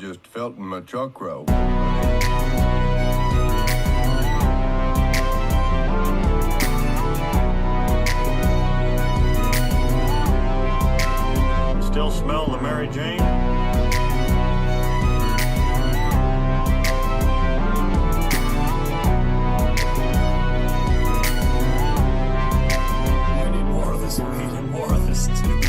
just felt in my chakra. Still smell the Mary Jane? We need more of this. We need more of this too.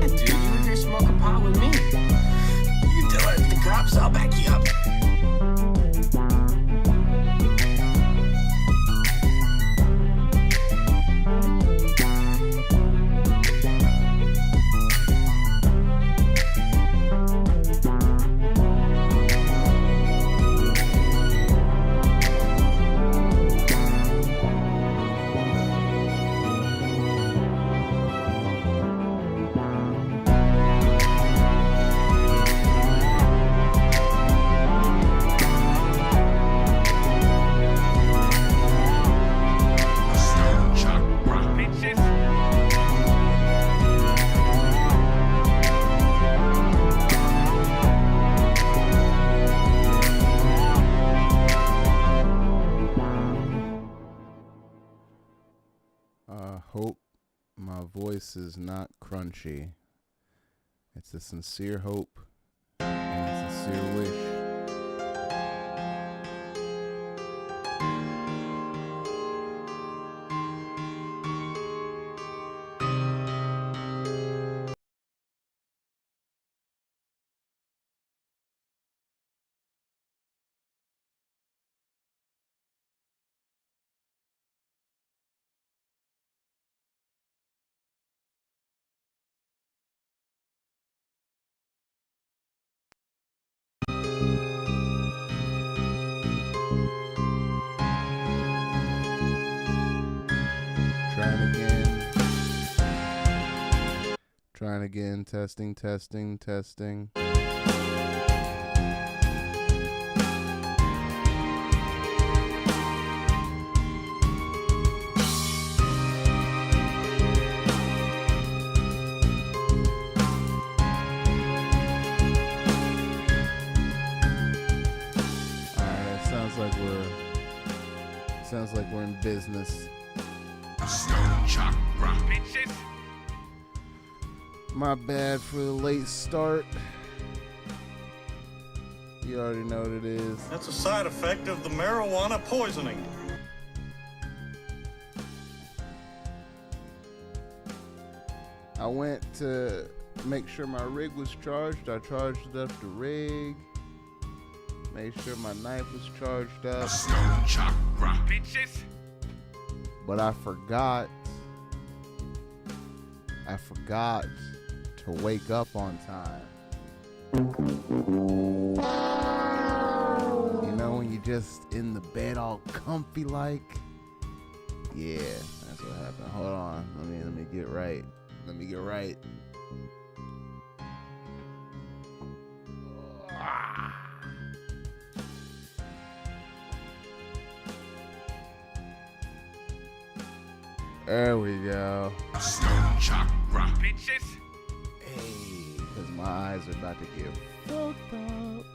Yeah, dude, you were there smoking pot with me. You tell it to the cops, I'll back you up. Hope my voice is not crunchy. It's a sincere hope and a sincere wish. Trying again, testing. Sounds like we're in business. Stone Chakra. Bitches. My bad for the late start. You already know what it is. That's a side effect of the marijuana poisoning. I went to make sure my rig was charged. I charged up the rig. Made sure my knife was charged up. Stone Chakra. Bitches. But I forgot to wake up on time. You know, when you just in the bed all comfy like? Yeah, that's what happened. Hold on. Let me get right. There we go. Stone Chakra. Bitches. Hey, because my eyes are about to get fucked up.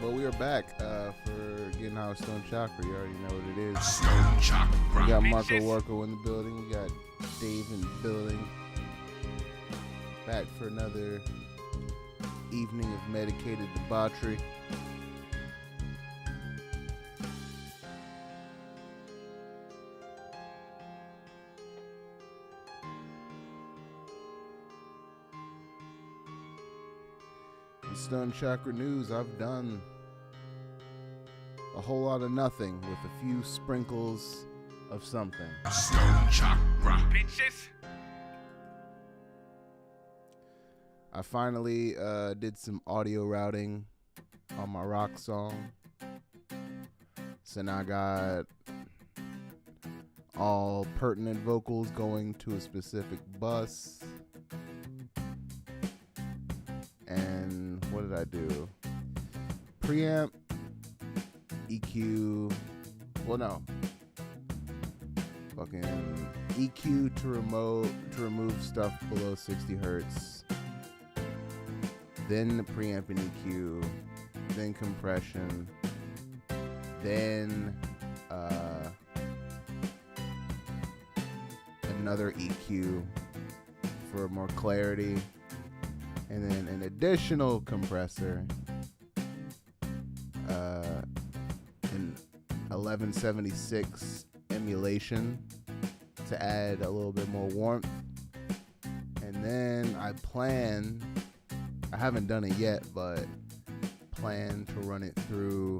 But we are back for Getting High with Stone Chakra. You already know what it is. Stone Chakra. We got Marco Worko in the building. We got Dave in the building. Back for another evening of medicated debauchery. In Stone Chakra news, I've done a whole lot of nothing with a few sprinkles of something. Stone Chakra. Bitches. I finally did some audio routing on my rock song. So now I got all pertinent vocals going to a specific bus. And what did I do? Preamp, EQ. Well, no. Fucking EQ to remove stuff below 60 hertz. Then the preamp and EQ. Then compression. Then another EQ for more clarity, and then an additional compressor, an 1176 emulation to add a little bit more warmth, and then I haven't done it yet, but plan to run it through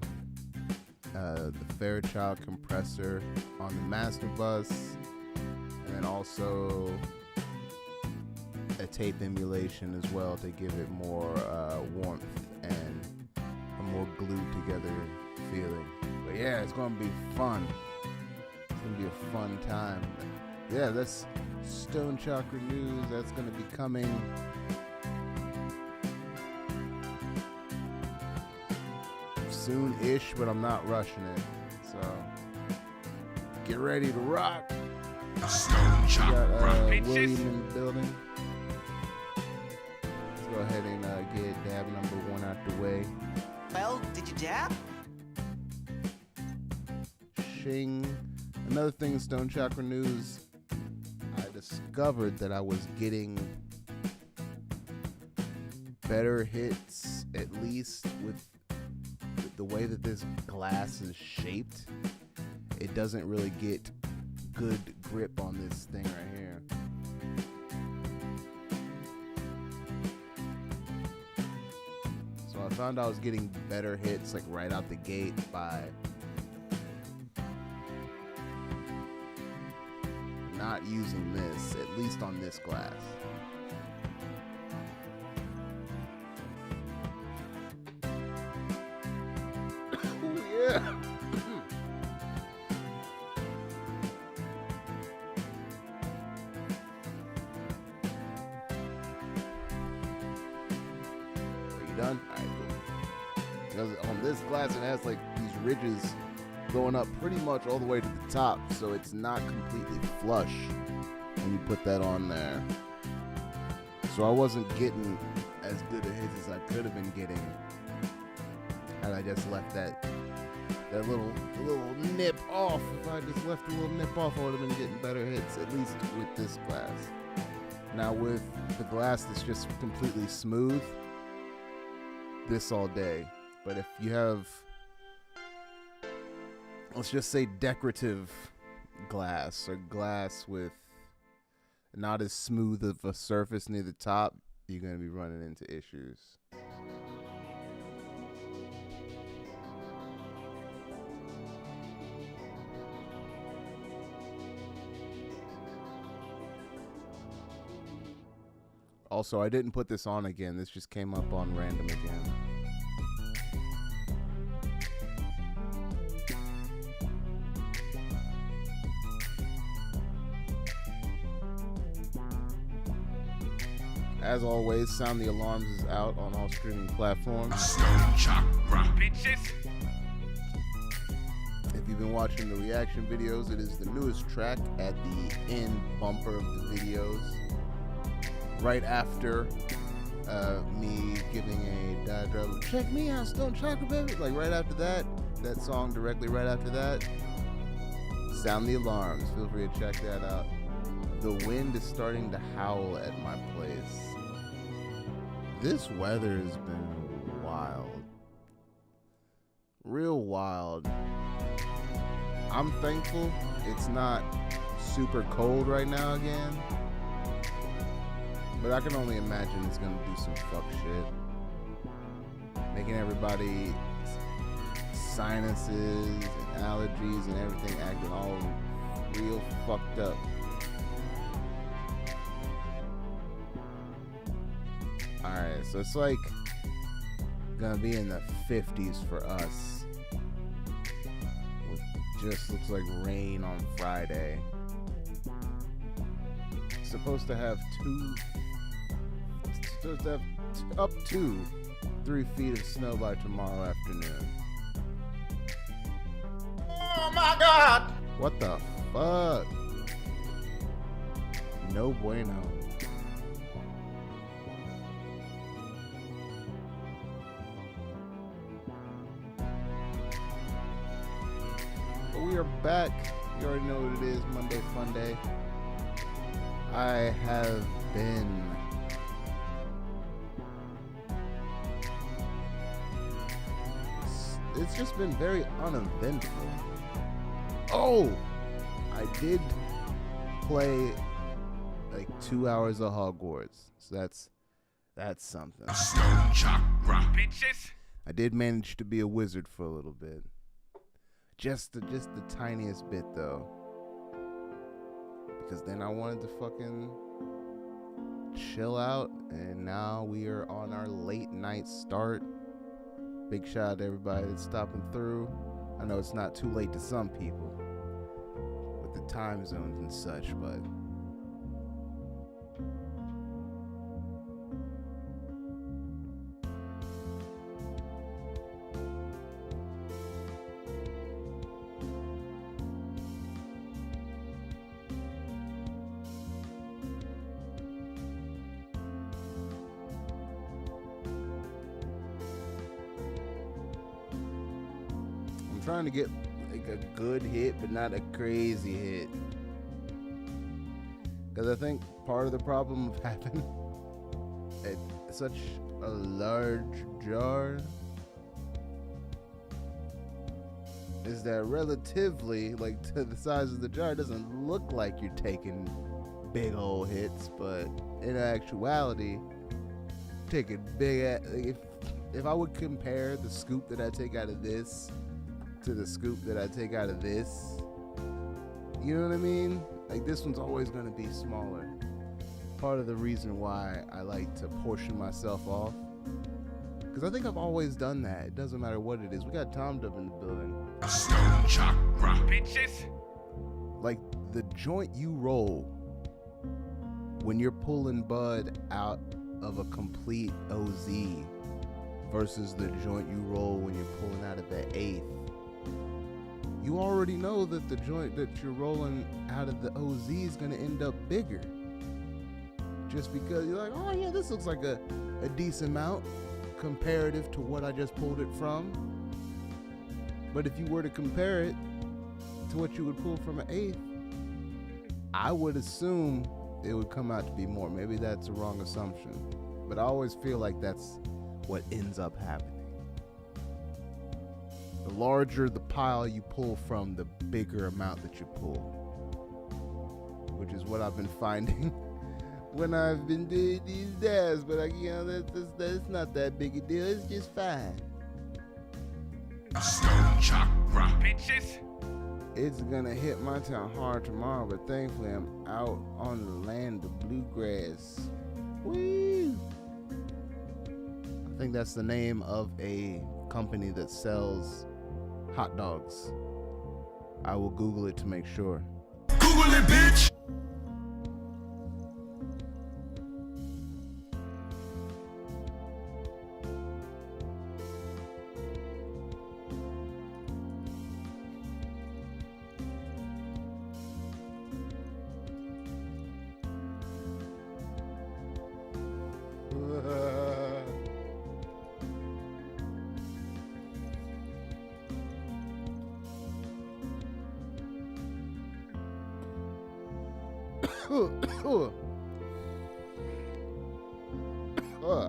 the Fairchild compressor on the master bus, and then also a tape emulation as well to give it more warmth and a more glued together feeling. But yeah, it's gonna be fun. It's gonna be a fun time. Yeah, that's Stone Chakra news. That's gonna be coming soon-ish, but I'm not rushing it. So get ready to rock. Stone Chakra. Got William in the building. Let's go ahead and get dab number 1 out the way. Well, did you dab? Shing. Another thing in Stone Chakra news, I discovered that I was getting better hits, at least with the way that this glass is shaped. It doesn't really get good grip on this thing right here. So I found I was getting better hits like right out the gate by not using this, at least on this glass. Yeah. Done? Alright, cool. Because on this glass it has like these ridges going up pretty much all the way to the top, so it's not completely flush when you put that on there. So I wasn't getting as good a hits as I could have been getting had I just left that little nip off. If I just left a little nip off, I would have been getting better hits, at least with this glass. Now with the glass that's just completely smooth, this all day. But if you have, let's just say, decorative glass or glass with not as smooth of a surface near the top, you're going to be running into issues. Also, I didn't put this on again. This just came up on random again. As always, Sound the Alarms is out on all streaming platforms. Stone Chakra. Bitches. If you've been watching the reaction videos, it is the newest track at the end bumper of the videos. Right after me giving a diatribe, check me out, Stone Chakra, baby. Like right after that song directly right after that, Sound the Alarms. Feel free to check that out. The wind is starting to howl at my place. This weather has been wild. Real wild. I'm thankful it's not super cold right now again. But I can only imagine it's gonna do some fuck shit. Making everybody sinuses and allergies and everything acting all real fucked up. Alright, so it's like gonna be in the 50s for us. With just looks like rain on Friday. Supposed to have up to 3 feet of snow by tomorrow afternoon. Oh my God! What the fuck? No bueno. But we are back. You already know what it is. Monday Fun Day. I have been it's just been very uneventful. Oh, I did play like 2 hours of Hogwarts, so that's something. Stone Chakra. Bitches! I did manage to be a wizard for a little bit, just the tiniest bit though, because then I wanted to fucking chill out, and now we are on our late night start. Big shout out to everybody that's stopping through. I know it's not too late to some people with the time zones and such, but trying to get like a good hit, but not a crazy hit. Because I think part of the problem of having such a large jar is that relatively, like to the size of the jar, it doesn't look like you're taking big old hits, but in actuality, taking big. Like if I would compare the scoop that I take out of this to the scoop that I take out of this, you know what I mean? Like this one's always going to be smaller. Part of the reason why I like to portion myself off, because I think I've always done that. It doesn't matter what it is. We got Tom Dub in the building. Stone Chakra. Bitches! Like the joint you roll when you're pulling bud out of a complete OZ versus the joint you roll when you're pulling out of the eighth. You already know that the joint that you're rolling out of the OZ is going to end up bigger. Just because you're like, oh yeah, this looks like a decent amount comparative to what I just pulled it from. But if you were to compare it to what you would pull from an eighth, I would assume it would come out to be more. Maybe that's a wrong assumption, but I always feel like that's what ends up happening. The larger the pile you pull from, the bigger amount that you pull, which is what I've been finding when I've been doing these dabs. But that's not that big a deal. It's just fine. Stone Chakra. Bitches! It's gonna hit my town hard tomorrow, but thankfully I'm out on the land of bluegrass. Woo! I think that's the name of a company that sells hot dogs. I will Google it to make sure. Google it, bitch.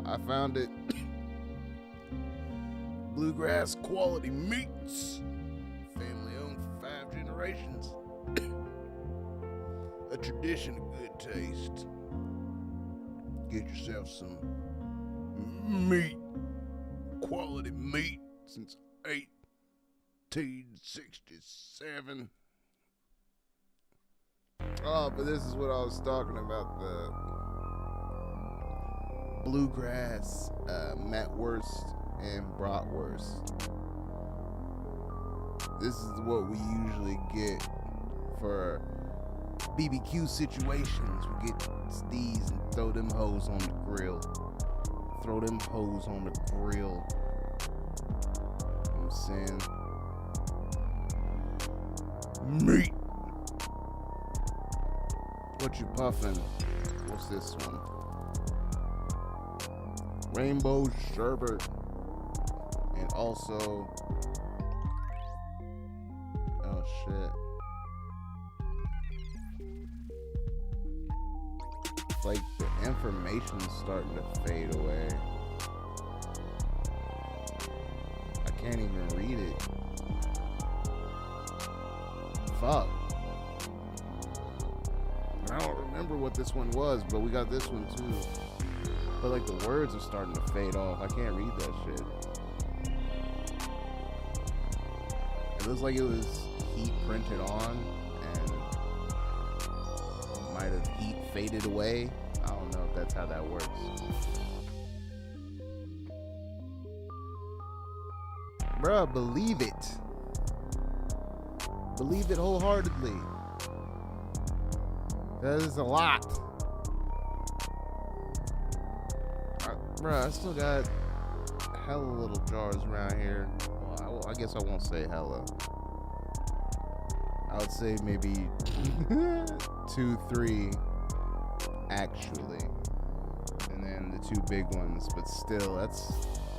I found it. Bluegrass quality meats. Family owned for 5 generations. A tradition of good taste. Get yourself some meat. Quality meat since 1867. Oh, but this is what I was talking about, the bluegrass Metwurst and Bratwurst. This is what we usually get for BBQ situations. We get these and throw them hoes on the grill. Throw them hoes on the grill. You know what I'm saying? Meat. What you puffin'? What's this one? Rainbow sherbet. And also... Oh, shit. Like, the information's starting to fade away. I can't even read it. Fuck. I don't remember what this one was, but we got this one too. But like the words are starting to fade off. I can't read that shit. It looks like it was heat printed on and might have heat faded away. I don't know if that's how that works. Bruh, believe it. Believe it wholeheartedly. That is a lot. Bruh, I still got hella little jars around here. Well, I guess I won't say hella. I would say maybe 2, 3 actually. And then the 2 big ones. But still, that's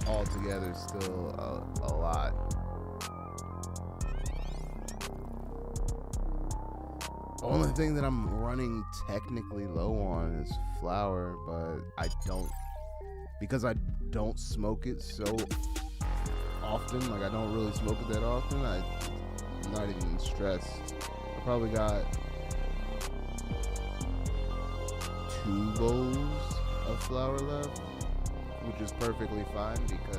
altogether still a lot. The only thing that I'm running technically low on is flour, but I don't, because I don't smoke it so often, like I don't really smoke it that often, I'm not even stressed. I probably got 2 bowls of flour left, which is perfectly fine because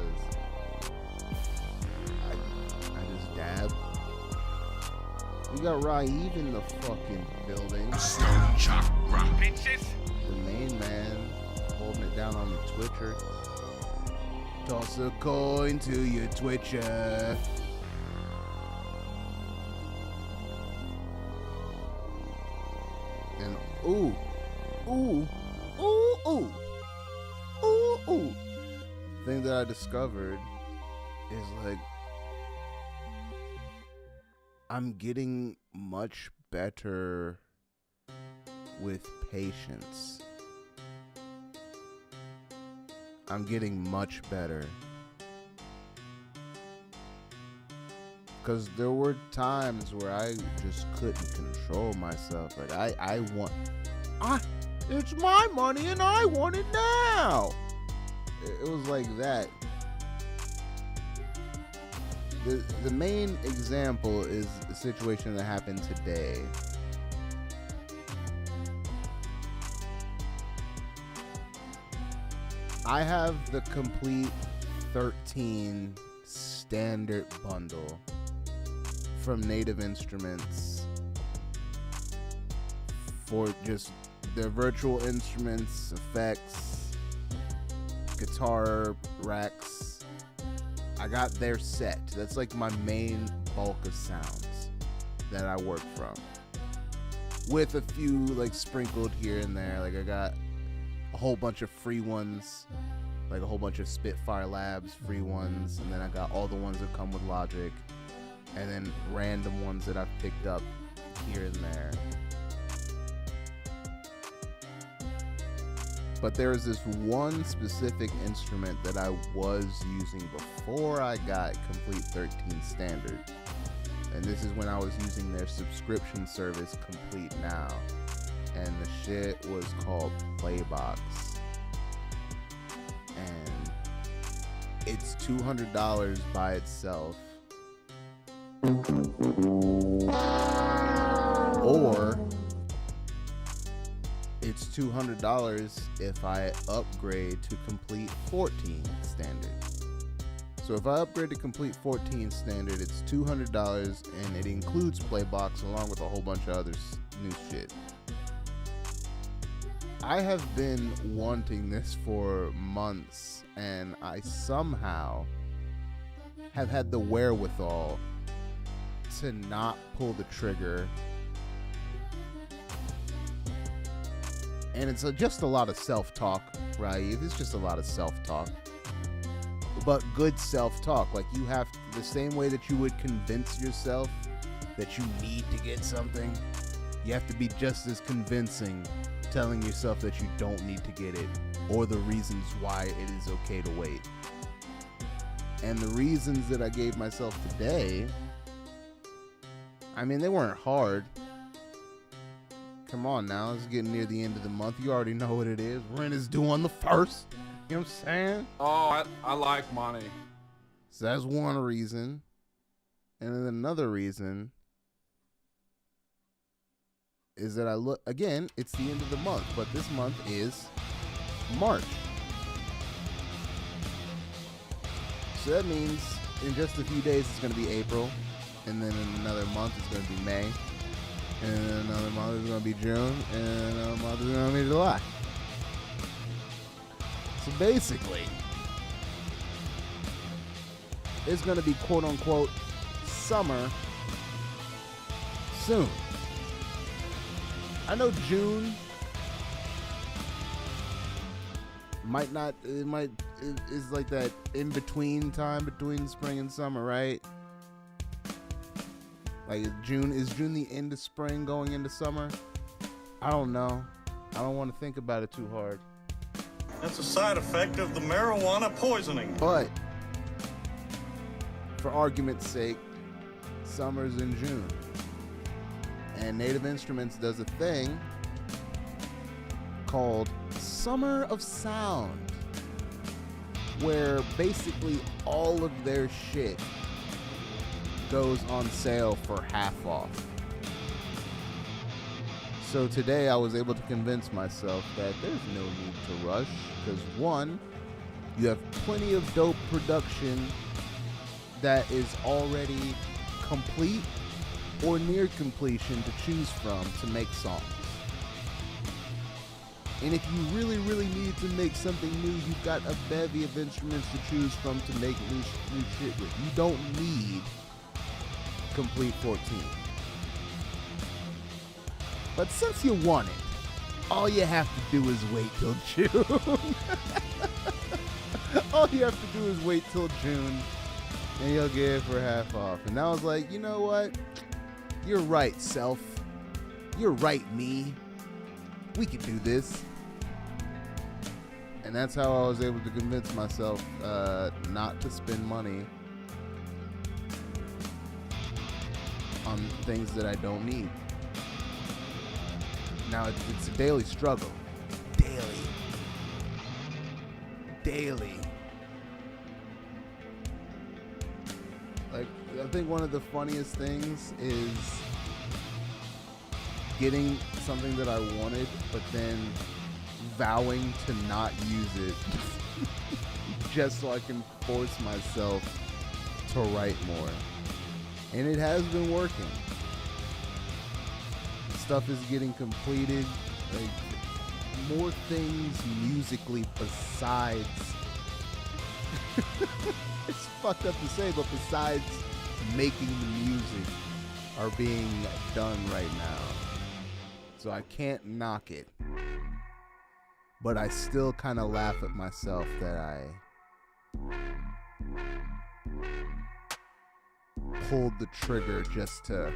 I just dab. We got Raeed in the fucking building. Stone Chakra. The main man holding it down on the Twitcher. Toss a coin to your Twitcher. And ooh. Thing that I discovered is like I'm getting much better with patience. I'm getting much better. Because there were times where I just couldn't control myself. Like, it's my money and I want it now. It was like that. The main example is a situation that happened today. I have the complete 13 standard bundle from Native Instruments for just their virtual instruments, effects, guitar racks. I got their set. That's like my main bulk of sounds that I work from. With a few like sprinkled here and there. Like I got a whole bunch of free ones, like a whole bunch of Spitfire Labs free ones, and then I got all the ones that come with Logic, and then random ones that I've picked up here and there. But there is this one specific instrument that I was using before I got Complete 13 Standard. And this is when I was using their subscription service, Complete Now. And the shit was called Playbox. And it's $200 by itself. Or it's $200 if I upgrade to Complete 14 Standard. So if I upgrade to Complete 14 Standard, it's $200 and it includes Playbox along with a whole bunch of other new shit. I have been wanting this for months, and I somehow have had the wherewithal to not pull the trigger. And it's just a lot of self-talk, right? It's just a lot of self-talk. But good self-talk. Like you have to, the same way that you would convince yourself that you need to get something, you have to be just as convincing telling yourself that you don't need to get it, or the reasons why it is okay to wait. And the reasons that I gave myself today, I mean, they weren't hard. Come on now, it's getting near the end of the month. You already know what it is. Rent is due on the 1st. You know what I'm saying? Oh, I like money. So that's one reason. And then another reason is that I look, again, it's the end of the month, but this month is March. So that means in just a few days it's going to be April, and then in another month it's going to be May, and then another month is going to be June, and another month is going to be July. So basically, it's going to be quote-unquote summer soon. I know June might not, is like that in-between time between spring and summer, right? Like is June the end of spring going into summer? I don't know. I don't want to think about it too hard. That's a side effect of the marijuana poisoning. But for argument's sake, summer's in June. And Native Instruments does a thing called Summer of Sound, where basically all of their shit goes on sale for half off. So today I was able to convince myself that there's no need to rush, because one, you have plenty of dope production that is already complete or near completion to choose from to make songs. And if you really, really need to make something new, you've got a bevy of instruments to choose from to make new shit with. You don't need Complete 14. But since you want it, all you have to do is wait till June. All you have to do is wait till June, and you'll get it for half off. And I was like, you know what? You're right, self. You're right, me. We can do this. And that's how I was able to convince myself not to spend money on things that I don't need. Now, it's a daily struggle. Daily. Like, I think one of the funniest things is getting something that I wanted, but then vowing to not use it just so I can force myself to write more. And it has been working. Stuff is getting completed, like more things musically besides it's fucked up to say, but besides making the music are being done right now. So I can't knock it. But I still kind of laugh at myself that I pulled the trigger just to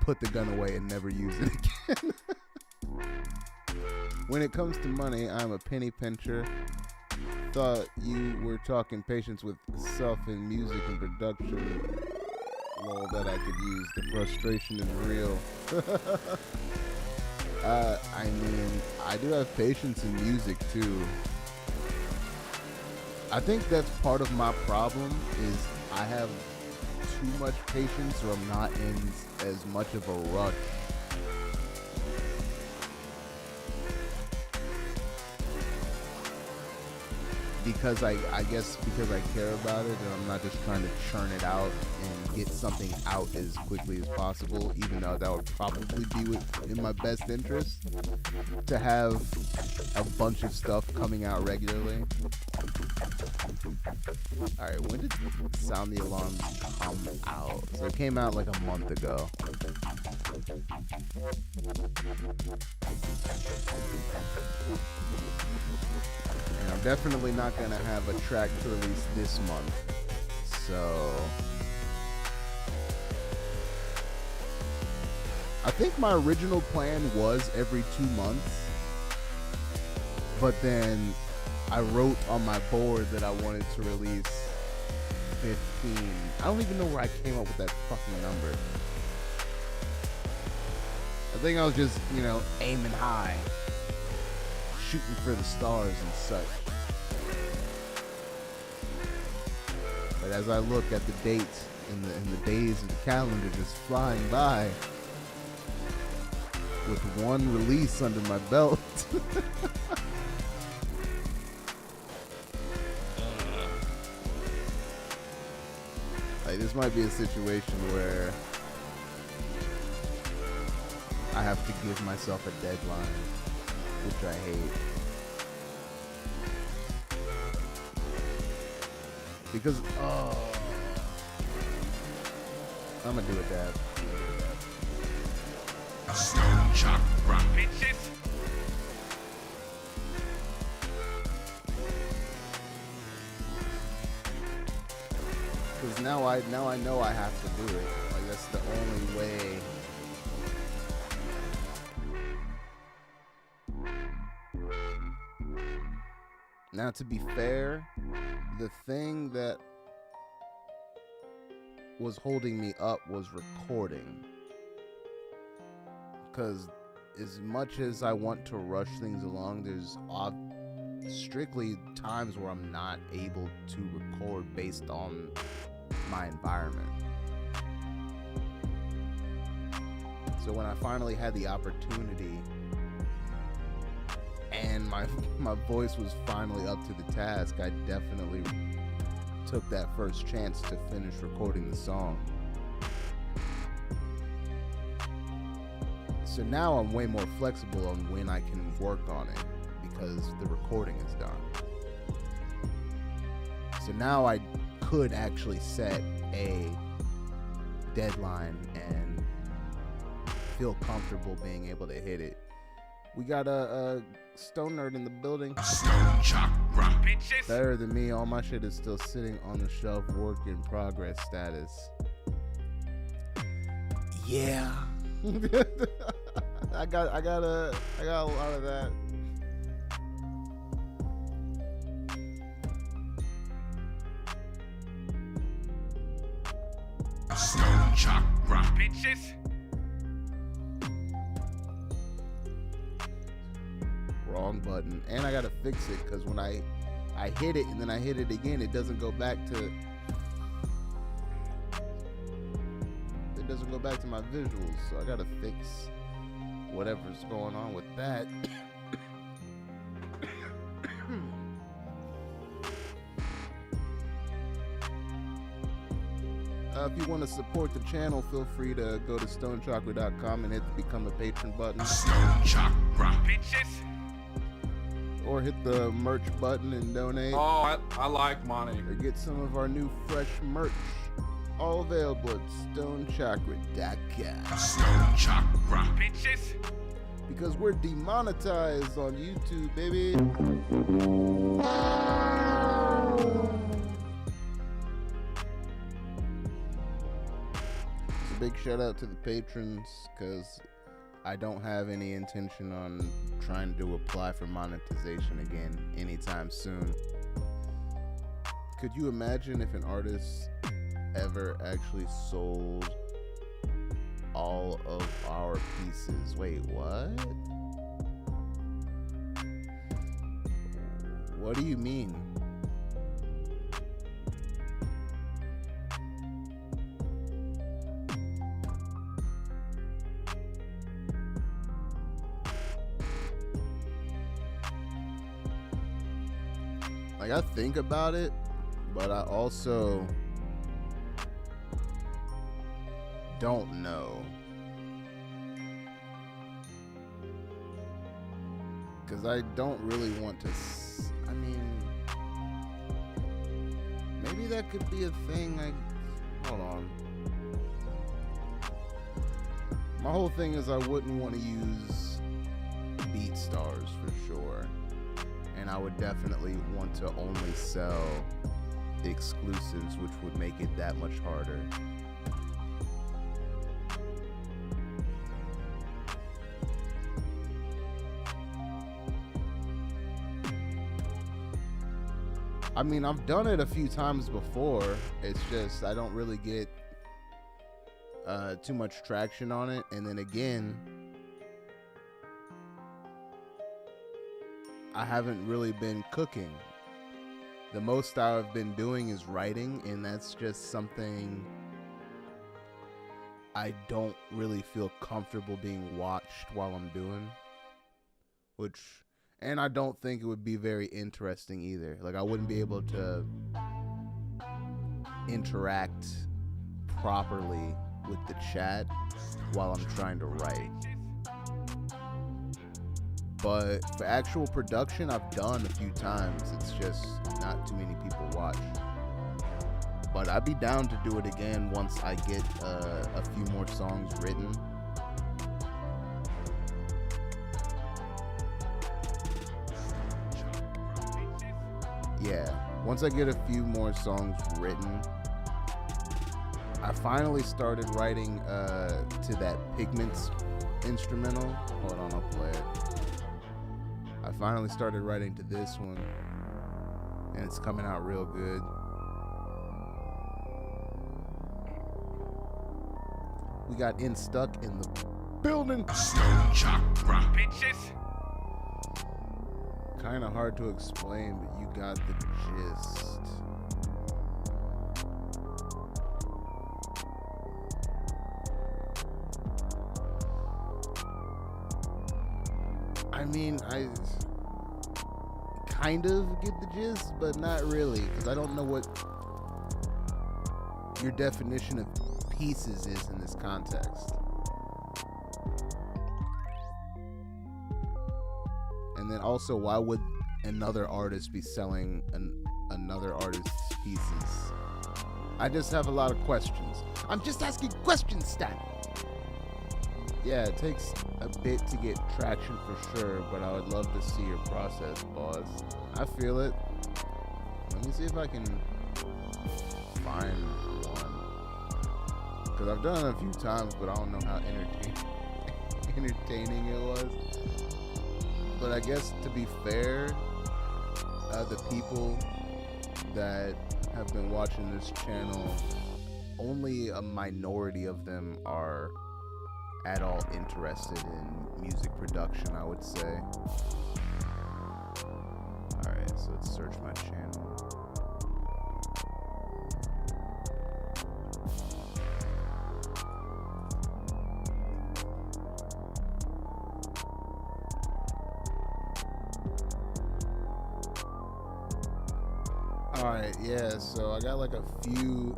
put the gun away and never use it again. When it comes to money, I'm a penny pincher. Thought you were talking patience with self in music and production. Lol, that I could use. The frustration is real. I mean, I do have patience in music too. I think that's part of my problem is I have too much patience, or I'm not in as much of a rush. Because I guess because I care about it, and I'm not just trying to churn it out and get something out as quickly as possible, even though that would probably be in my best interest to have a bunch of stuff coming out regularly. Alright, when did Sound the Alarms come out? So it came out like a month ago. And I'm definitely not going to have a track to release this month. So I think my original plan was every 2 months, but then I wrote on my board that I wanted to release 15. I don't even know where I came up with that fucking number. I think I was just, you know, aiming high, shooting for the stars and such. But as I look at the dates and the days of the calendar just flying by, with one release under my belt, like, this might be a situation where I have to give myself a deadline, which I hate. Because, I'm gonna do a dab. Stone Chakra. Bitches. Because now I know I have to do it. Like, that's the only way. Now, to be fair, the thing that was holding me up was recording. Because as much as I want to rush things along, there's strictly times where I'm not able to record based on my environment. So when I finally had the opportunity and my voice was finally up to the task, I definitely took that first chance to finish recording the song. So now I'm way more flexible on when I can work on it because the recording is done. So now I could actually set a deadline and feel comfortable being able to hit it. We got a Stone Nerd in the building. Stone Chakra. Bitches. Better than me, all my shit is still sitting on the shelf, work in progress status. Yeah. I got a lot of that. Stone Chakra. Bitches. Wrong button, and I gotta fix it because when I hit it and then I hit it again, it doesn't go back to my visuals. So I gotta fix whatever's going on with that. If you want to support the channel, feel free to go to stonechakra.com and hit the become a patron button. Stone Chakra. Bitches. Or hit the merch button and donate. Oh, I like money. Or get some of our new fresh merch. All available at stonechakra.com. Stone Chakra. Bitches. Because we're demonetized on YouTube, baby. So big shout out to the patrons, because I don't have any intention on trying to apply for monetization again anytime soon. Could you imagine if an artist ever actually sold all of our pieces? Wait, what? What do you mean? Like, I think about it, but I also don't know. Because I don't really want to, I mean, maybe that could be a thing. Hold on. My whole thing is I wouldn't want to use BeatStars for sure. And I would definitely want to only sell the exclusives, which would make it that much harder. I mean, I've done it a few times before. It's just I don't really get too much traction on it. And then again, I haven't really been cooking. The most I've been doing is writing, and that's just something I don't really feel comfortable being watched while I'm doing. And I don't think it would be very interesting either. Like, I wouldn't be able to interact properly with the chat while I'm trying to write. But for actual production, I've done a few times. It's just not too many people watch. But I'd be down to do it again once I get a few more songs written. Yeah, once I get a few more songs written, I finally started writing to that Pigments instrumental. Hold on, I'll play it. I finally started writing to this one, and it's coming out real good. We got Stuck in the building. Stone Chakra. Bitches. Kind of hard to explain, but you got the gist. I mean, I kind of get the gist, but not really, because I don't know what your definition of pieces is in this context. And then also, why would another artist be selling another artist's pieces? I just have a lot of questions. I'm just asking questions, Stan. Yeah, it takes a bit to get traction for sure, but I would love to see your process, boss. I feel it. Let me see if I can find one. Because I've done it a few times, but I don't know how entertaining it was. But I guess, to be fair, the people that have been watching this channel, only a minority of them are at all interested in music production, I would say. Alright, so let's search my channel. Alright, yeah, so I got like a few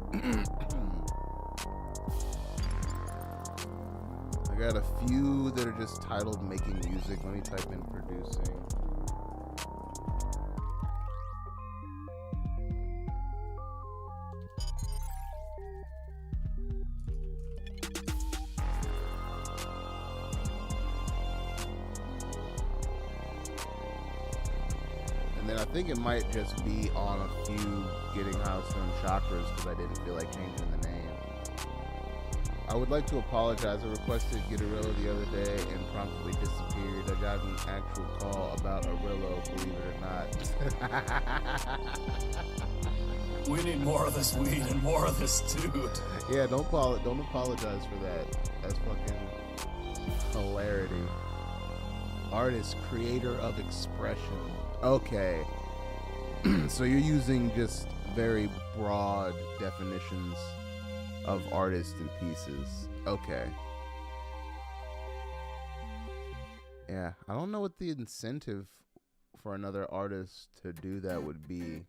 I got a few that are just titled Making Music. Let me type in producing. And then I think it might just be on a few Getting House Stone Chakras because I didn't feel like changing the name. I would like to apologize. I requested Guitarrillo the other day and promptly disappeared. I got an actual call about Arillo, believe it or not. We need more of this weed and more of this dude. Yeah, don't apologize for that. That's fucking hilarity. Artist, creator of expression. Okay. So you're using just very broad definitions of artists and pieces. Okay. Yeah, I don't know what the incentive for another artist to do that would be.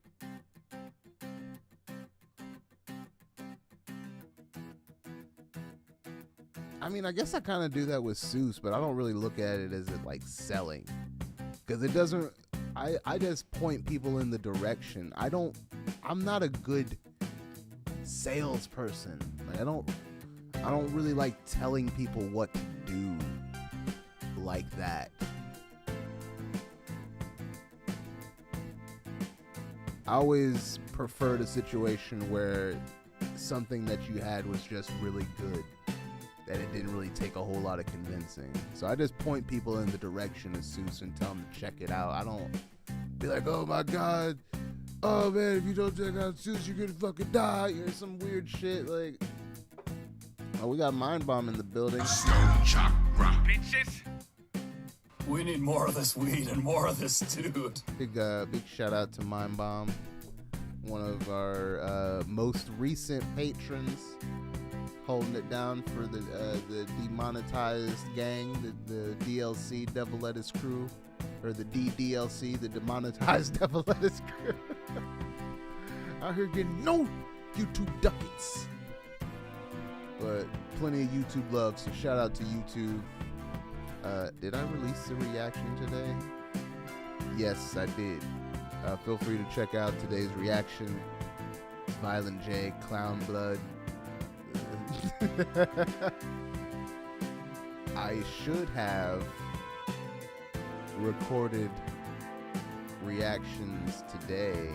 I mean, I guess I kind of do that with Seuss, but I don't really look at it as it like selling. Because it doesn't, I just point people in the direction. I'm not a good salesperson. Like, I don't really like telling people what to do like that. I always preferred a situation where something that you had was just really good, that it didn't really take a whole lot of convincing. So I just point people in the direction of Seuss and tell them to check it out. I don't be like, oh my God, oh man, if you don't check out suits, you're gonna fucking die, or some weird shit. Like, oh, we got Mind Bomb in the building. Stone Chakra. Bitches. We need more of this weed and more of this dude. Big shout out to Mind Bomb, one of our most recent patrons, holding it down for the demonetized gang, the DLC Devil Lettuce crew, or the DDLC, the demonetized Devil Lettuce crew. Out here getting no YouTube ducats, but plenty of YouTube love. So shout out to YouTube. Did I release the reaction today? Yes, I did. Feel free to check out today's reaction. Violent J, Clown Blood. I should have recorded reactions today,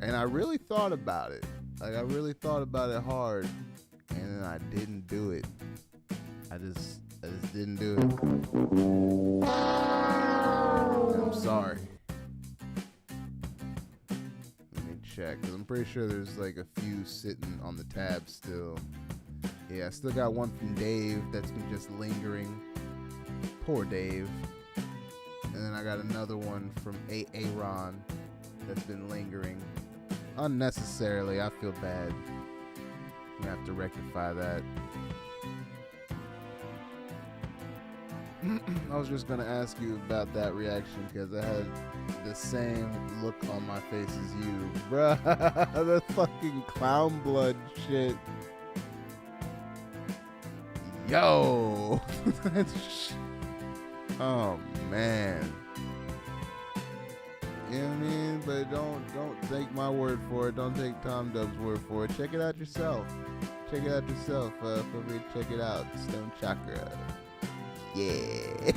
and I really thought about it. Like, I really thought about it hard, and then I didn't do it. I just didn't do it. I'm sorry. Let me check, because I'm pretty sure there's like a few sitting on the tab still. Yeah, I still got one from Dave that's been just lingering. Poor Dave. And then I got another one from Aaron that's been lingering. Unnecessarily, I feel bad. I'm gonna have to rectify that. I was just gonna ask you about that reaction because I had the same look on my face as you, bruh. The fucking clown blood shit. Yo. Oh man. You know what I mean? But don't take my word for it. Don't take Tom Dub's word for it. Check it out yourself. Check it out yourself. Feel free to check it out. Stone Chakra. Yeah.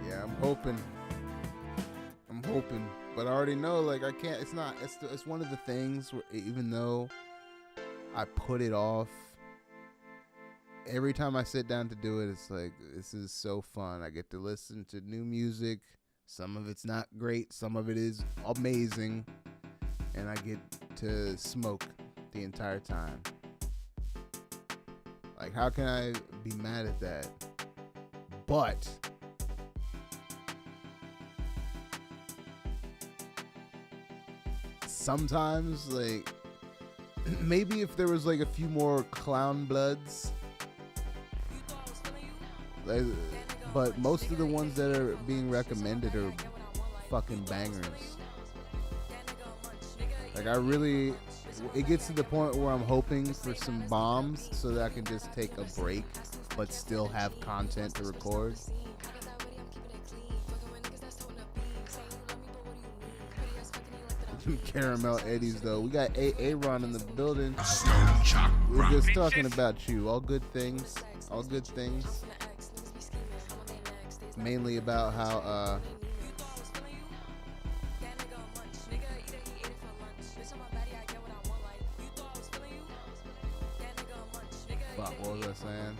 Yeah, I'm hoping, but I already know, like, I can't. It's one of the things where, even though I put it off, every time I sit down to do it, it's like, this is so fun. I get to listen to new music. Some of it's not great, some of it is amazing, and I get to smoke the entire time. Like, how can I be mad at that? But sometimes, like, maybe if there was like a few more clown bloods, like, but most of the ones that are being recommended are fucking bangers. Like, it gets to the point where I'm hoping for some bombs so that I can just take a break but still have content to record. Caramel Eddies, though. We got Aaron in the building. We're just talking about you. All good things. All good things. Mainly about how fuck, what was I saying?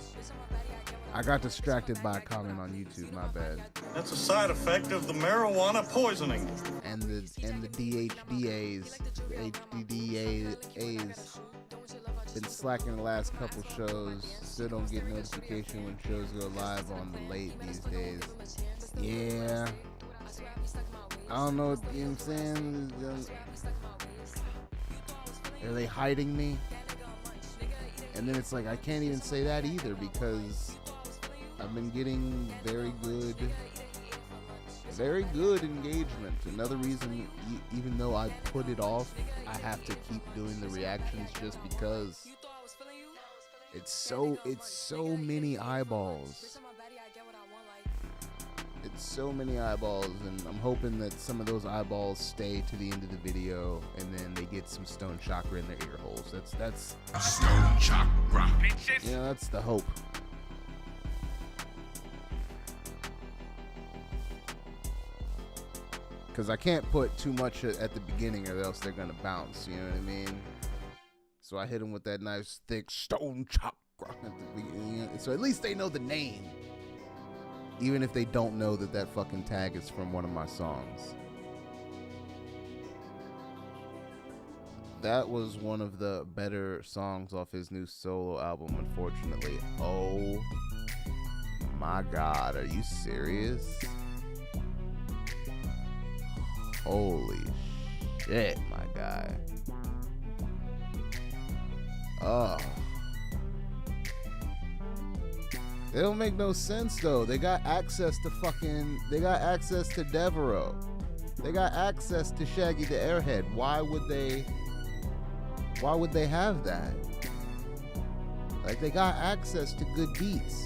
I got distracted by a comment on YouTube, my bad. That's a side effect of the marijuana poisoning. And the DHDAs, the HDDAs, been slacking the last couple shows. Still don't get notification when shows go live on the late these days. Yeah, I don't know, you know what I'm saying? Are they hiding me? And then it's like, I can't even say that either because I've been getting very good engagement. Another reason, even though I put it off, I have to keep doing the reactions just because it's so many eyeballs. It's so many eyeballs, and I'm hoping that some of those eyeballs stay to the end of the video, and then they get some Stone Chakra in their ear holes. That's Stone Chakra. Bitches. Yeah, that's the hope. Because I can't put too much at the beginning or else they're going to bounce, you know what I mean? So I hit them with that nice, thick stone chakra at the beginning. So at least they know the name. Even if they don't know that fucking tag is from one of my songs. That was one of the better songs off his new solo album, unfortunately. Oh my God, are you serious? Holy shit, my guy. Oh. It don't make no sense though. They got access to Devereaux. They got access to Shaggy the Airhead. Why would they have that? Like, they got access to good beats.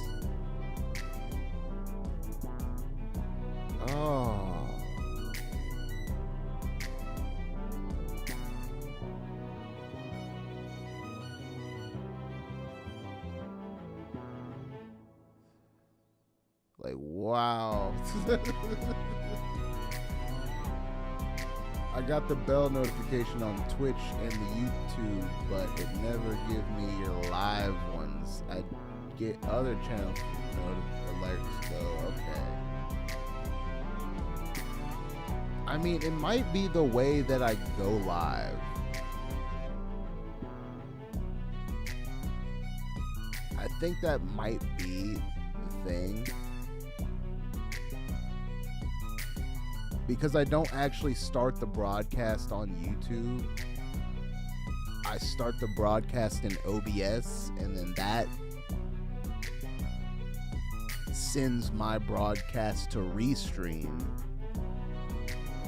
Oh. Like, wow. I got the bell notification on Twitch and the YouTube, but it never give me your live ones. I get other channel alerts though. Okay. I mean, it might be the way that I go live. I think that might be the thing. Because I don't actually start the broadcast on YouTube. I start the broadcast in OBS, and then that sends my broadcast to Restream,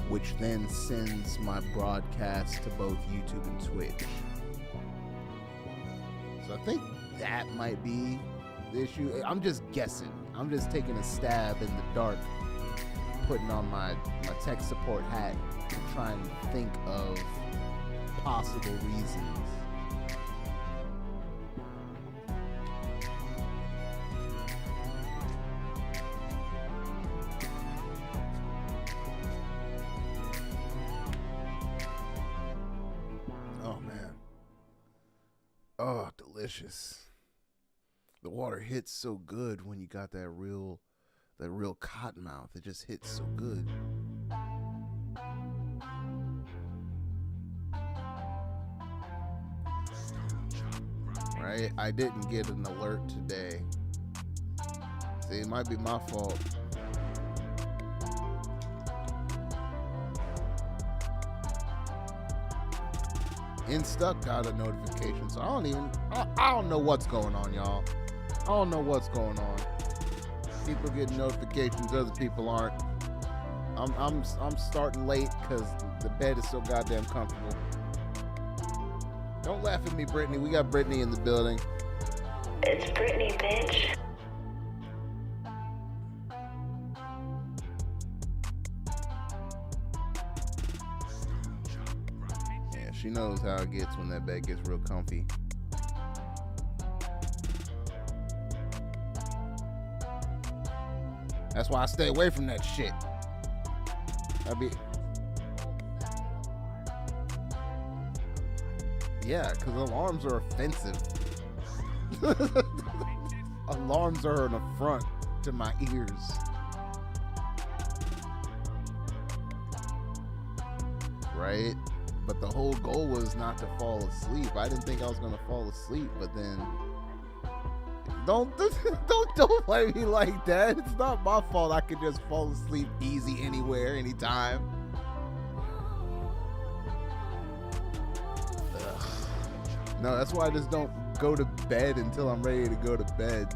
which then sends my broadcast to both YouTube and Twitch. So I think that might be the issue. I'm just guessing. I'm just taking a stab in the dark, putting on my tech support hat to try and think of possible reasons. Oh man. Oh, delicious. The water hits so good when you got that real cottonmouth. It just hits so good. Right? I didn't get an alert today. See, it might be my fault. Instuck got a notification, so I don't know what's going on, y'all. I don't know what's going on. People getting notifications, other people aren't. I'm starting late because the bed is so goddamn comfortable. Don't laugh at me, Brittany. We got Brittany in the building. It's Brittany, bitch. Yeah, she knows how it gets when that bed gets real comfy. That's why I stay away from that shit. Yeah, because alarms are offensive. Alarms are an affront to my ears. Right? But the whole goal was not to fall asleep. I didn't think I was going to fall asleep, but then... Don't blame me like that. It's not my fault. I could just fall asleep easy anywhere, anytime. Ugh. No, that's why I just don't go to bed until I'm ready to go to bed.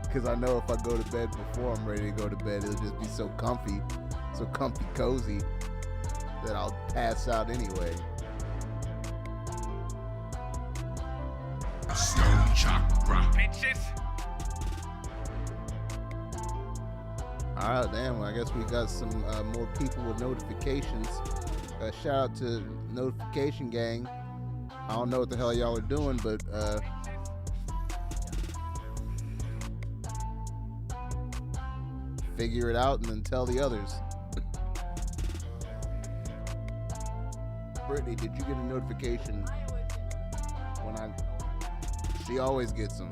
Because I know if I go to bed before I'm ready to go to bed, it'll just be so comfy cozy, that I'll pass out anyway. Stone Chakra. Bitches. Alright, damn. Well, I guess we got some more people with notifications. Shout out to Notification Gang. I don't know what the hell y'all are doing, but figure it out and then tell the others. Brittany, did you get a notification when I... She always gets them.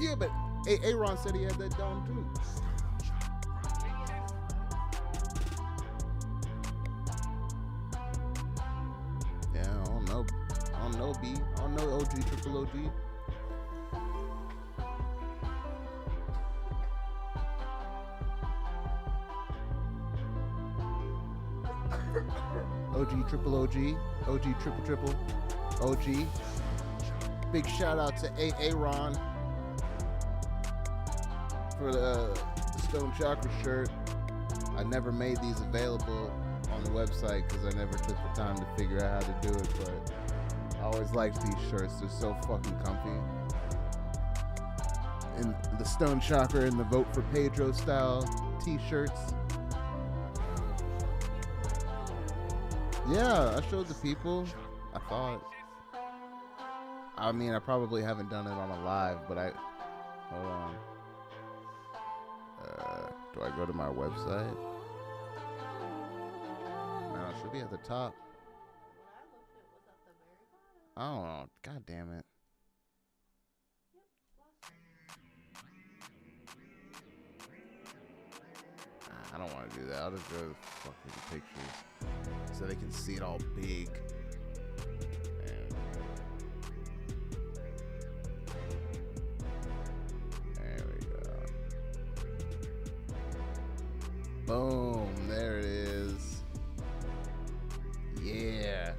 Yeah, but Aaron said he had that down too. Yeah, I don't know, B. I don't know, OG, triple OG. OG, triple OG, OG, triple, OG. Big shout out to Aaron for the Stone Chakra shirt. I never made these available on the website because I never took the time to figure out how to do it, but I always liked these shirts. They're so fucking comfy. And the Stone Chakra and the Vote for Pedro style t-shirts. Yeah, I showed the people. I thought. I mean, I probably haven't done it on a live, but hold on. Do I go to my website? No, it should be at the top. I don't know. God damn it. I don't want to do that. I'll just go to the fucking pictures so they can see it all big. There we go. Boom. There it is. Yeah.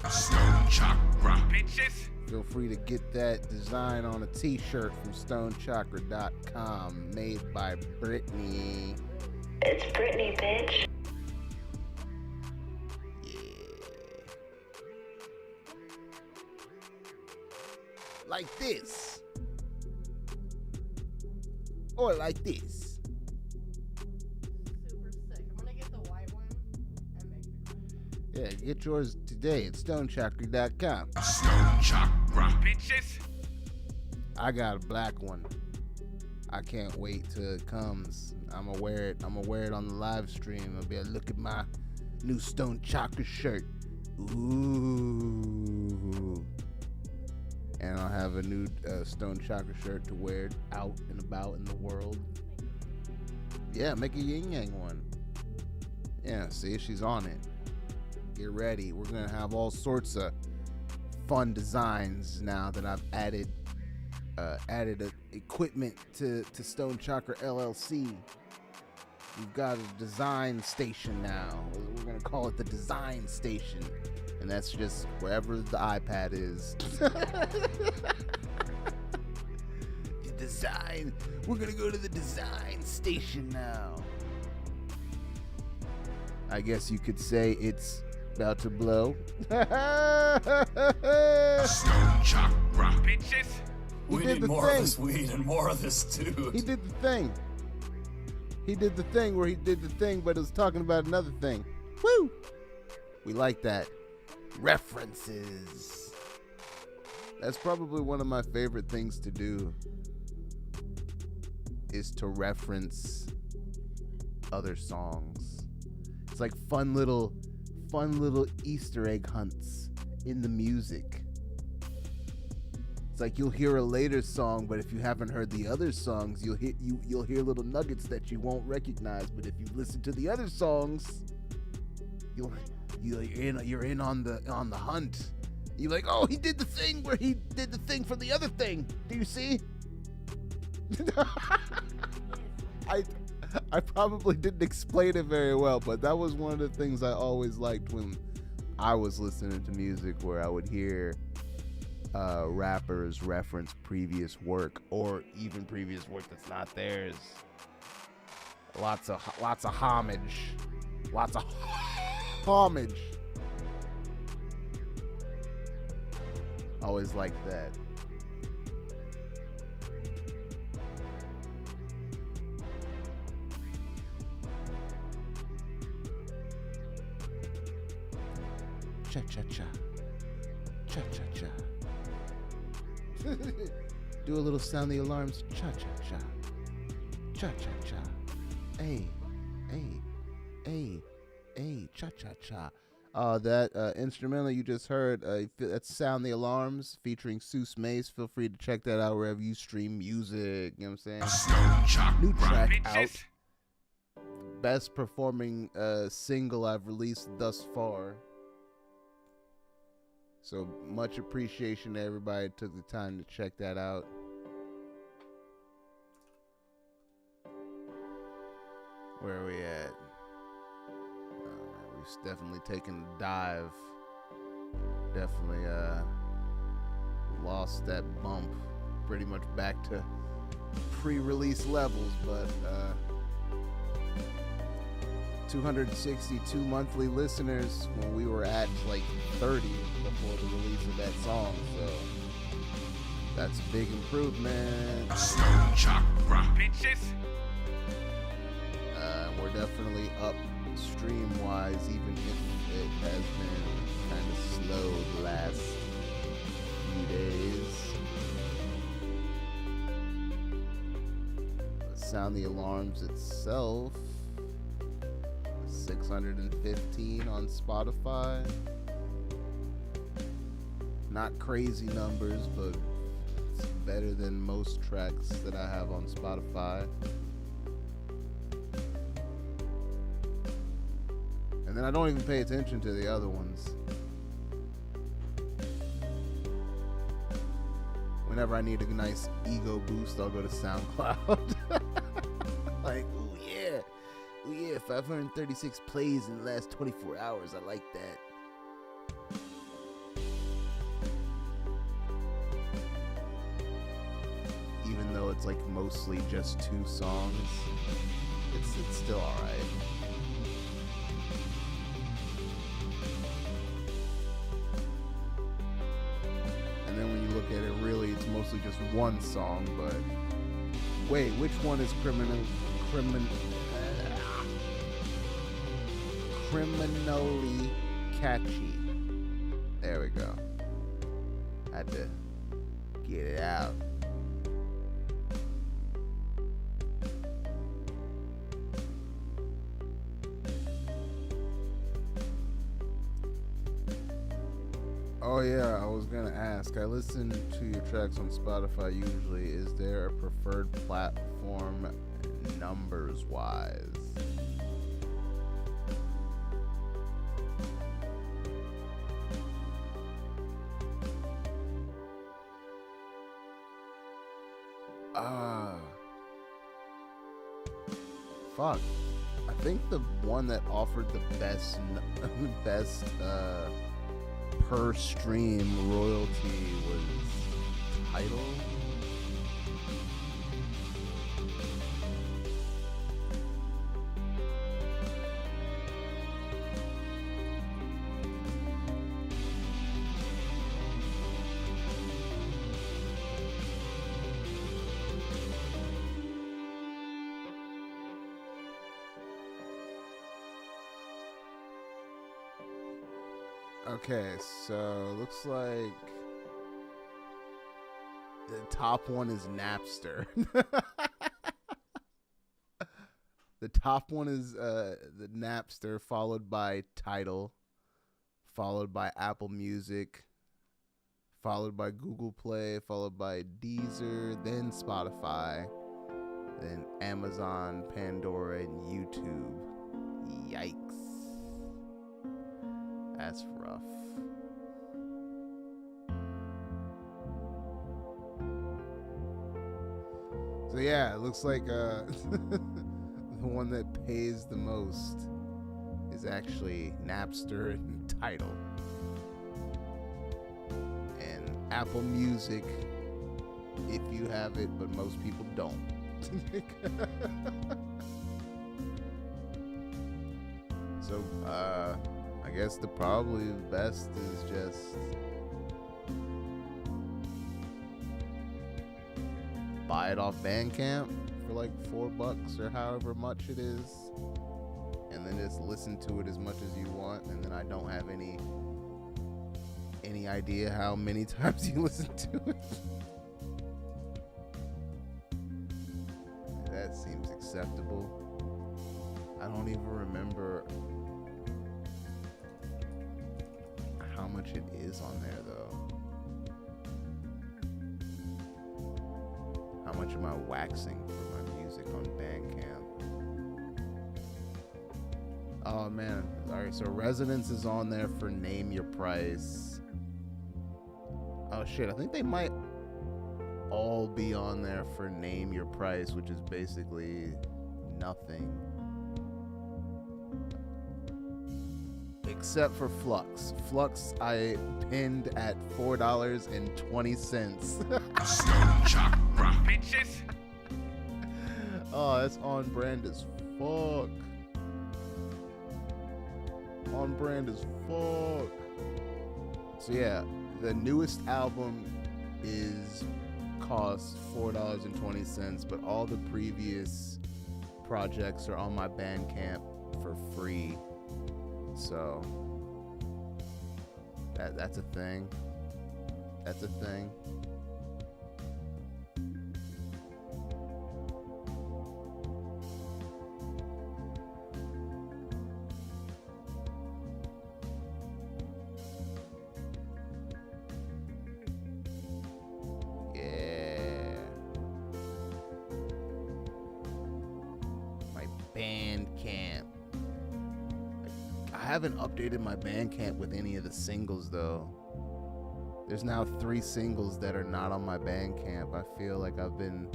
Stone Chakra. Bitches. Feel free to get that design on a t-shirt from stonechakra.com, made by Brittany. It's Britney, bitch. Like this. Or like this. Super sick. I'm gonna get the white one and make it. Yeah, get yours today at stonechakra.com. Stone Chakra. Bitches. I got a black one. I can't wait till it comes. I'm gonna wear it. I'm gonna wear it on the live stream. I'll be like, look at my new Stone Chakra shirt. Ooh. And I'll have a new Stone Chakra shirt to wear out and about in the world. Yeah, make a yin yang one. Yeah, see, she's on it. Get ready. We're gonna have all sorts of fun designs now that I've added equipment to Stone Chakra LLC. We've got a design station now. We're gonna call it the design station, and that's just wherever the iPad is. The design. We're gonna go to the design station now. I guess you could say it's about to blow. Stone Chakra. Bitches. We need more of this weed and more of this dude. He did the thing. He did the thing where he did the thing, but it was talking about another thing. Woo! We like that. References. That's probably one of my favorite things to do, is to reference other songs. It's like fun little Easter egg hunts in the music. It's like you'll hear a later song, but if you haven't heard the other songs, you'll hear little nuggets that you won't recognize. But if you listen to the other songs, you're in on the hunt. You're like, oh, he did the thing where he did the thing for the other thing. Do you see? I probably didn't explain it very well, but that was one of the things I always liked when I was listening to music, where I would hear rappers reference previous work, or even previous work that's not theirs. Lots of homage. Lots of homage. Always like that. Cha cha cha. Cha cha cha. Do a little sound the alarms. Cha cha cha. Cha cha cha. Hey, hey, hey, hey, cha cha cha. That instrumental you just heard, that's Sound the Alarms featuring Seuss Mace. Feel free to check that out wherever you stream music. You know what I'm saying? New track out. Best performing single I've released thus far. So much appreciation to everybody who took the time to check that out. Where are we at? We've definitely taken a dive. Definitely lost that bump. Pretty much back to pre-release levels, but 262 monthly listeners when we were at like 30 before the release of that song, so that's a big improvement. Stone Chakra, bitches. We're definitely up stream-wise, even if it has been kind of slow the last few days. Sound the Alarms itself, 615 on Spotify. Not crazy numbers, but it's better than most tracks that I have on Spotify. And then I don't even pay attention to the other ones. Whenever I need a nice ego boost, I'll go to SoundCloud. Like, ooh yeah, 536 plays in the last 24 hours. I like that. Even though it's like mostly just 2 songs, it's still alright. And then when you look at it, really, it's mostly just 1 song. But wait, which one is criminally catchy? There we go. Had to get it out. Oh yeah, I was gonna ask. I listen to your tracks on Spotify usually. Is there a preferred platform numbers wise? Fuck. I think the one that offered the best per stream royalty was Tidal. Okay, so looks like the top one is Napster. The top one is the Napster, followed by Tidal, followed by Apple Music, followed by Google Play, followed by Deezer, then Spotify, then Amazon, Pandora, and YouTube. Yikes. That's rough. So yeah, it looks like the one that pays the most is actually Napster and Tidal. And Apple Music, if you have it, but most people don't. So, I guess probably the best is just buy it off Bandcamp for like $4 or however much it is, and then just listen to it as much as you want. And then I don't have any idea how many times you listen to it. That seems acceptable. I don't even remember how much it is on there though. How much am I waxing for my music on Bandcamp? Oh man. Alright, so Resonance is on there for Name Your Price. Oh shit, I think they might all be on there for Name Your Price, which is basically nothing. Except for Flux. Flux I pinned at $4.20. Stone Chakra. Bitches. Oh, that's on brand as fuck. On brand as fuck. So yeah, the newest album costs $4.20, but all the previous projects are on my Bandcamp for free. So that's a thing. That's a thing. Yeah. My Bandcamp. I haven't updated my Bandcamp with any of the singles though. There's now 3 singles that are not on my Bandcamp. I feel like I've been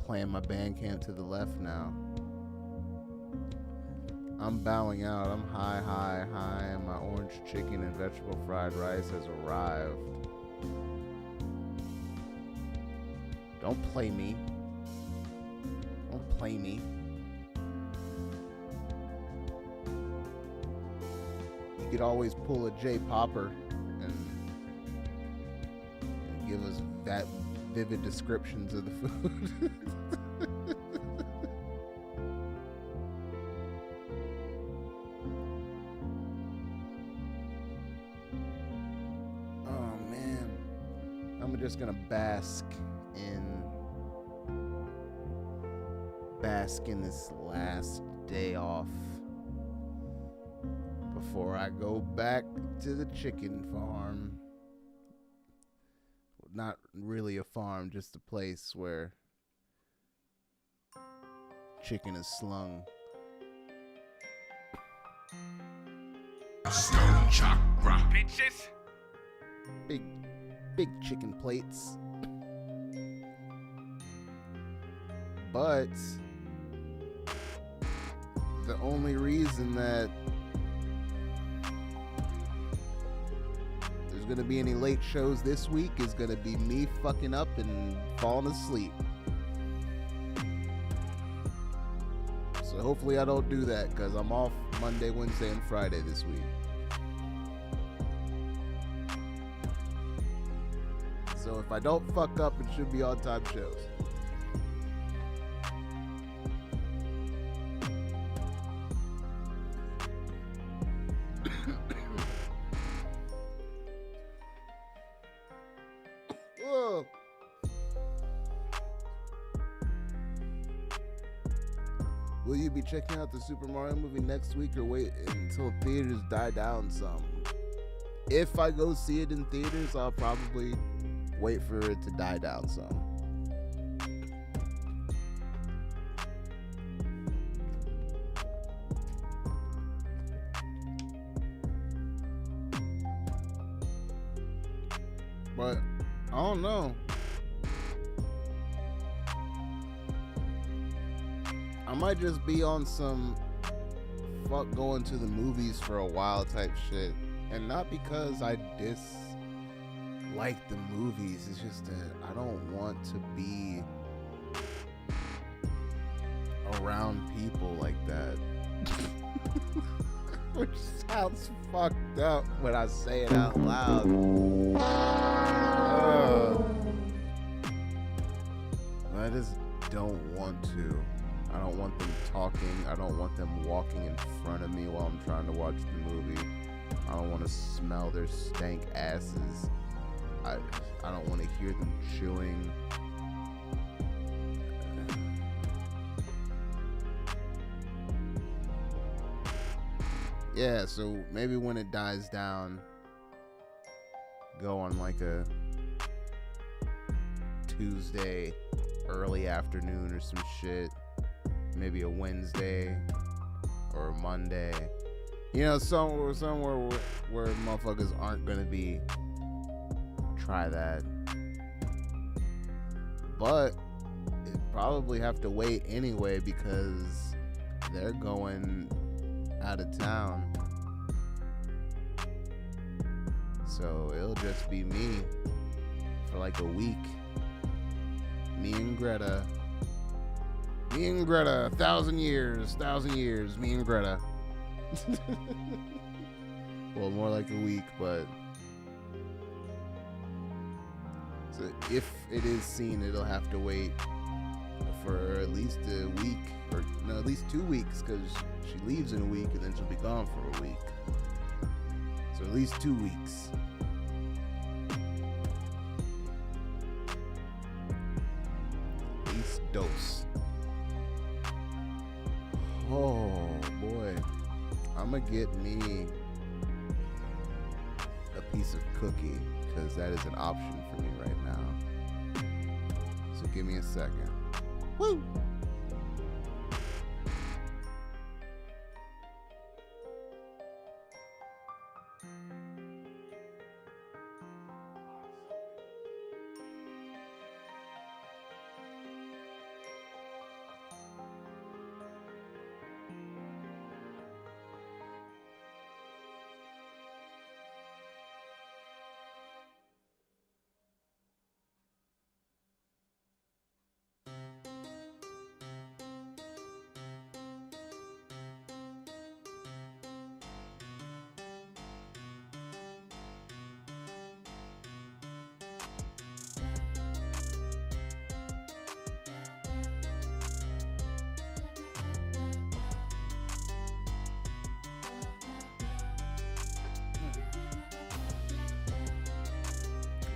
playing my Bandcamp to the left now. I'm bowing out. I'm high, and my orange chicken and vegetable fried rice has arrived. Don't play me. Don't play me. You could always pull a J Popper and give us that vivid descriptions of the food. Oh man, I'm just gonna bask in this last day off before I go back to the chicken farm. Not really a farm, just a place where chicken is slung. Stone Chakra. Bitches. Big chicken plates. But the only reason that there's gonna be any late shows this week is gonna be me fucking up and falling asleep. So hopefully I don't do that, because I'm off Monday, Wednesday, and Friday this week. So if I don't fuck up, it should be on-time shows. Whoa. Will you be checking out the Super Mario movie next week or wait until theaters die down some? If I go see it in theaters, I'll probably wait for it to die down some. But I don't know. I might just be on some fuck going to the movies for a while type shit. And not because I dislike the movies. It's just that I don't want to be around people like that. Which sounds fucked up when I say it out loud. I just don't want to. I don't want them talking. I don't want them walking in front of me while I'm trying to watch the movie. I don't want to smell their stank asses. I don't want to hear them chewing. Yeah, so maybe when it dies down, go on like a Tuesday early afternoon or some shit. Maybe a Wednesday or a Monday. You know, somewhere where motherfuckers aren't gonna be. Try that. But it probably have to wait anyway because they're going out of town. So it'll just be me for like a week. Me and Greta. 1,000 years, me and Greta. Well, more like a week, but so if it is seen, it'll have to wait for at least a week, or no, at least 2 weeks, because she leaves in a week and then she'll be gone for a week. So at least 2 weeks. At least dose. Oh boy, I'ma get me a piece of cookie because that is an option for me right now. So give me a second. Woo!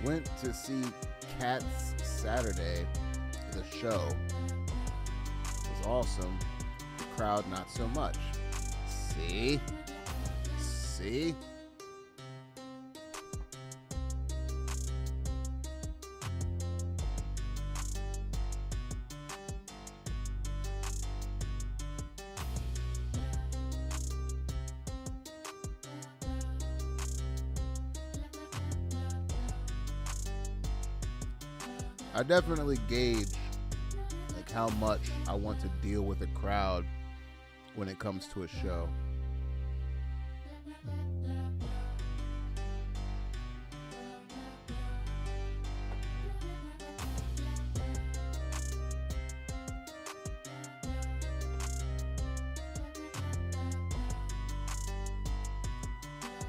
Went to see Cats Saturday, the show. It was awesome. The crowd, not so much. See? I definitely gauge like how much I want to deal with a crowd when it comes to a show.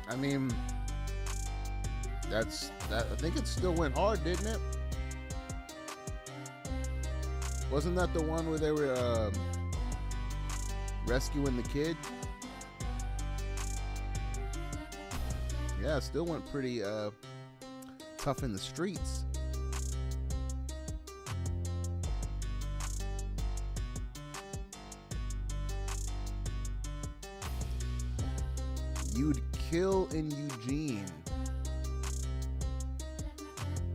I mean, I think it still went hard, didn't it? Wasn't that the one where they were rescuing the kid? Yeah, it still went pretty tough in the streets. You'd kill in Eugene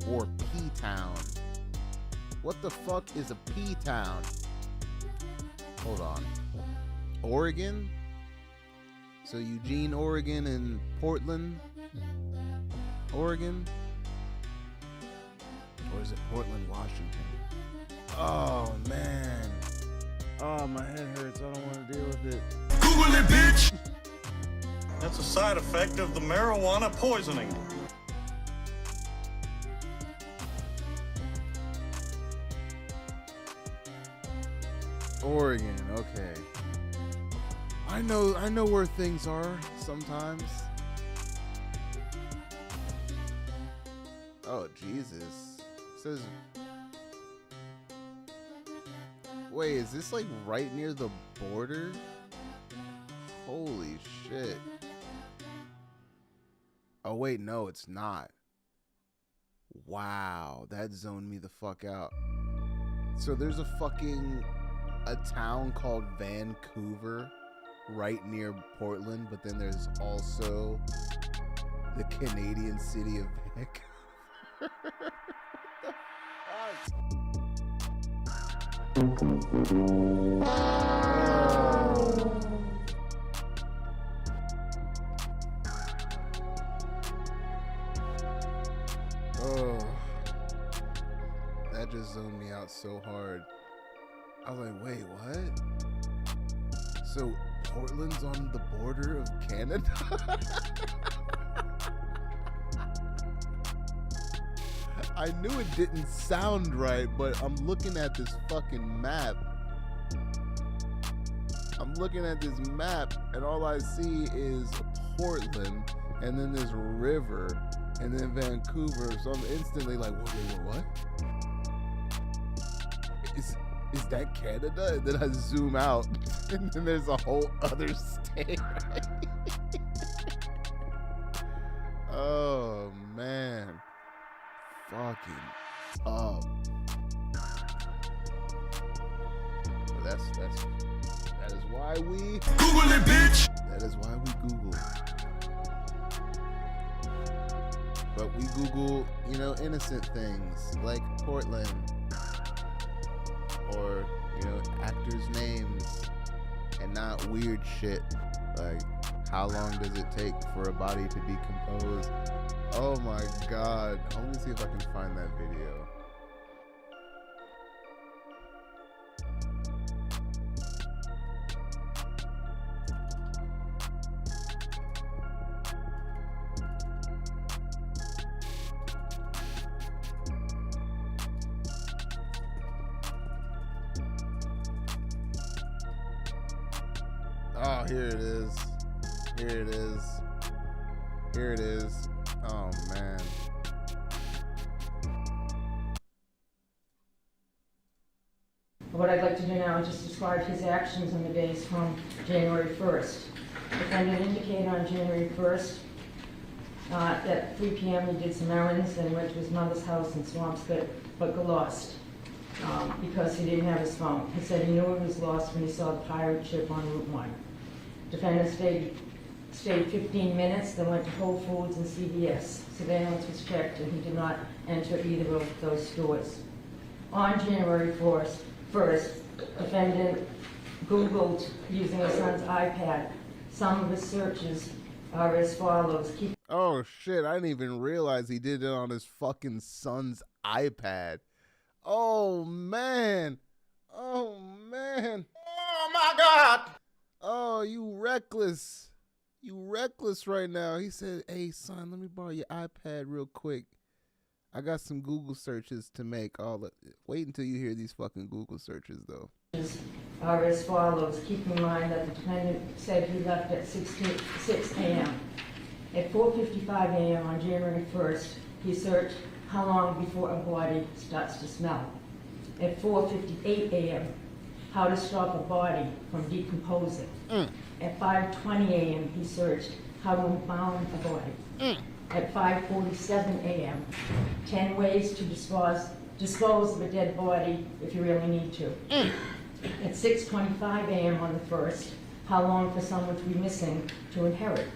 or P-Town. What the fuck is a P-Town? Hold on. Oregon? So Eugene, Oregon, and Portland, Oregon? Or is it Portland, Washington? Oh, man. Oh, my head hurts. I don't want to deal with it. Google it, bitch! That's a side effect of the marijuana poisoning. Oregon, okay. I know where things are sometimes. Oh, Jesus. It says, wait, is this like right near the border? Holy shit. Oh wait, no, it's not. Wow, that zoned me the fuck out. So there's a town called Vancouver right near Portland, but then there's also the Canadian city of Vancouver. Oh, that just zoned me out so hard. I was like, wait, what? So Portland's on the border of Canada? I knew it didn't sound right, but I'm looking at this fucking map. I'm looking at this map, and all I see is Portland, and then this river, and then Vancouver. So I'm instantly like, wait, what? Is that Canada? And then I zoom out, and then there's a whole other state. Oh man, fucking up. But that is why we Google it, bitch. That is why we Google. But we Google, innocent things like Portland. Or, actors' names, and not weird shit like how long does it take for a body to decompose. Oh my god. I'm gonna see if I can find that video. Oh, here it is. Here it is. Here it is. Oh, man. What I'd like to do now is just describe his actions on the days from January 1st. Defendant indicated on January 1st at 3 p.m. he did some errands and went to his mother's house in Swampscott, but got lost because he didn't have his phone. He said he knew he was lost when he saw the pirate ship on Route 1. Defendant stayed 15 minutes, then went to Whole Foods and CVS. Surveillance was checked and he did not enter either of those stores. On January 1st, defendant Googled using his son's iPad. Some of his searches are as follows. Oh shit, I didn't even realize he did it on his fucking son's iPad. Oh man. Oh man. Oh my God! Oh, you reckless. You reckless right now. He said, hey son, let me borrow your iPad real quick. I got some Google searches to make. Wait until you hear these fucking Google searches, though. Are as follows. Keep in mind that the defendant said he left at 6 a.m. At 4:55 a.m. on January 1st, he searched how long before a body starts to smell. At 4:58 a.m., how to stop a body from decomposing. At 5:20 a.m., he searched how to embalm a body. At 5:47 a.m., 10 ways to dispose of a dead body if you really need to. At 6:25 a.m. on the 1st, how long for someone to be missing to inherit.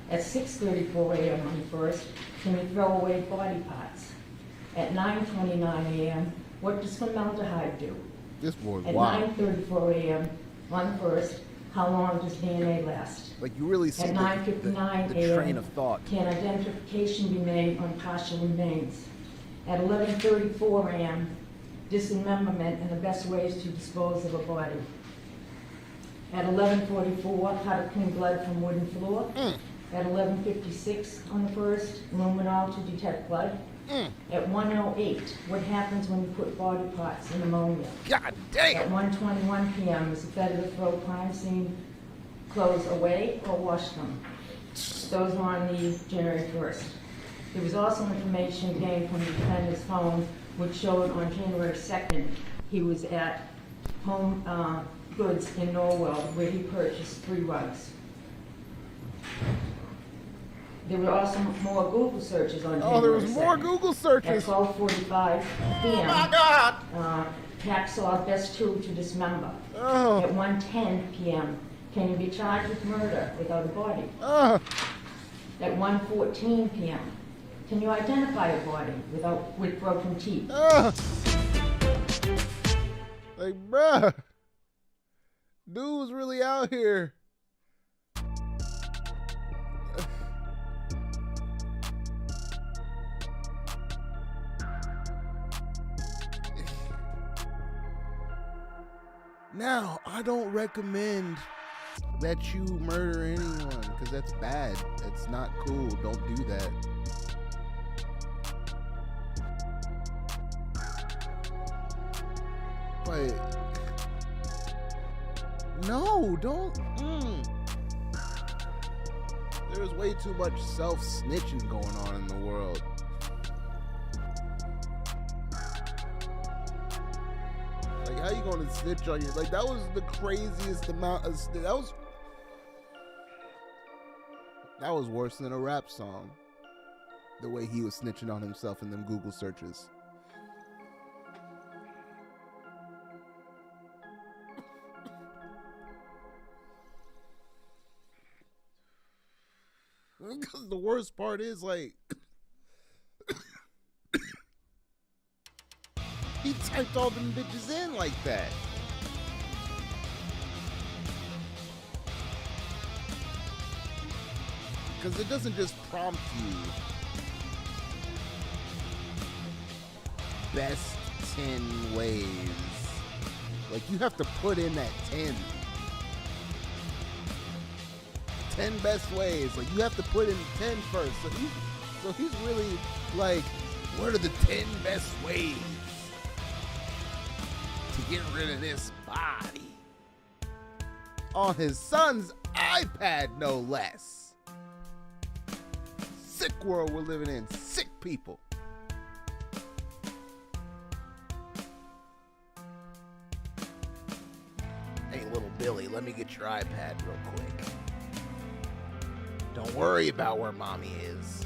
At 6:34 a.m. on the 1st, can you throw away body parts? At 9:29 a.m., what does formaldehyde do? This boy's At wild. 9:34 a.m. on the 1st, how long does DNA last? Like, you really see At 9:59 the train a.m., of thought. can identification be made on partial remains? At 11:34 a.m., dismemberment and the best ways to dispose of a body. At 11:44, how to clean blood from wooden floor. At 11:56 on the 1st, luminol to detect blood. At 1:08, what happens when you put body parts in ammonia? God damn! At 1:21 p.m., is it better to throw crime scene clothes away or wash them? Those were on the January 1st. There was also information gained from the defendant's phone which showed on January 2nd he was at Home Goods in Norwell where he purchased 3 rugs. There were also more Google searches on January 2nd. Oh, there was more Google searches. At 12:45 p.m. Oh my God! Hacksaw best tool to dismember. Oh. At 1:10 p.m., can you be charged with murder without a body? At 1:14 p.m. Can you identify a body with broken teeth? Like, bruh, dude's really out here. Now, I don't recommend that you murder anyone, because that's bad. That's not cool. Don't do that. But no, don't. There's way too much self-snitching going on in the world. Like, how you gonna snitch on you? Like, that was the craziest amount of that was worse than a rap song. The way he was snitching on himself in them Google searches. Because the worst part is, like, he typed all them bitches in like that. Because it doesn't just prompt you best 10 ways. Like, you have to put in that 10 best ways. Like, you have to put in 10 first. So he's really like, what are the 10 best ways to get rid of this body? On his son's iPad, no less. Sick world we're living in. Sick people. Hey, little Billy, let me get your iPad real quick. Don't worry about where mommy is.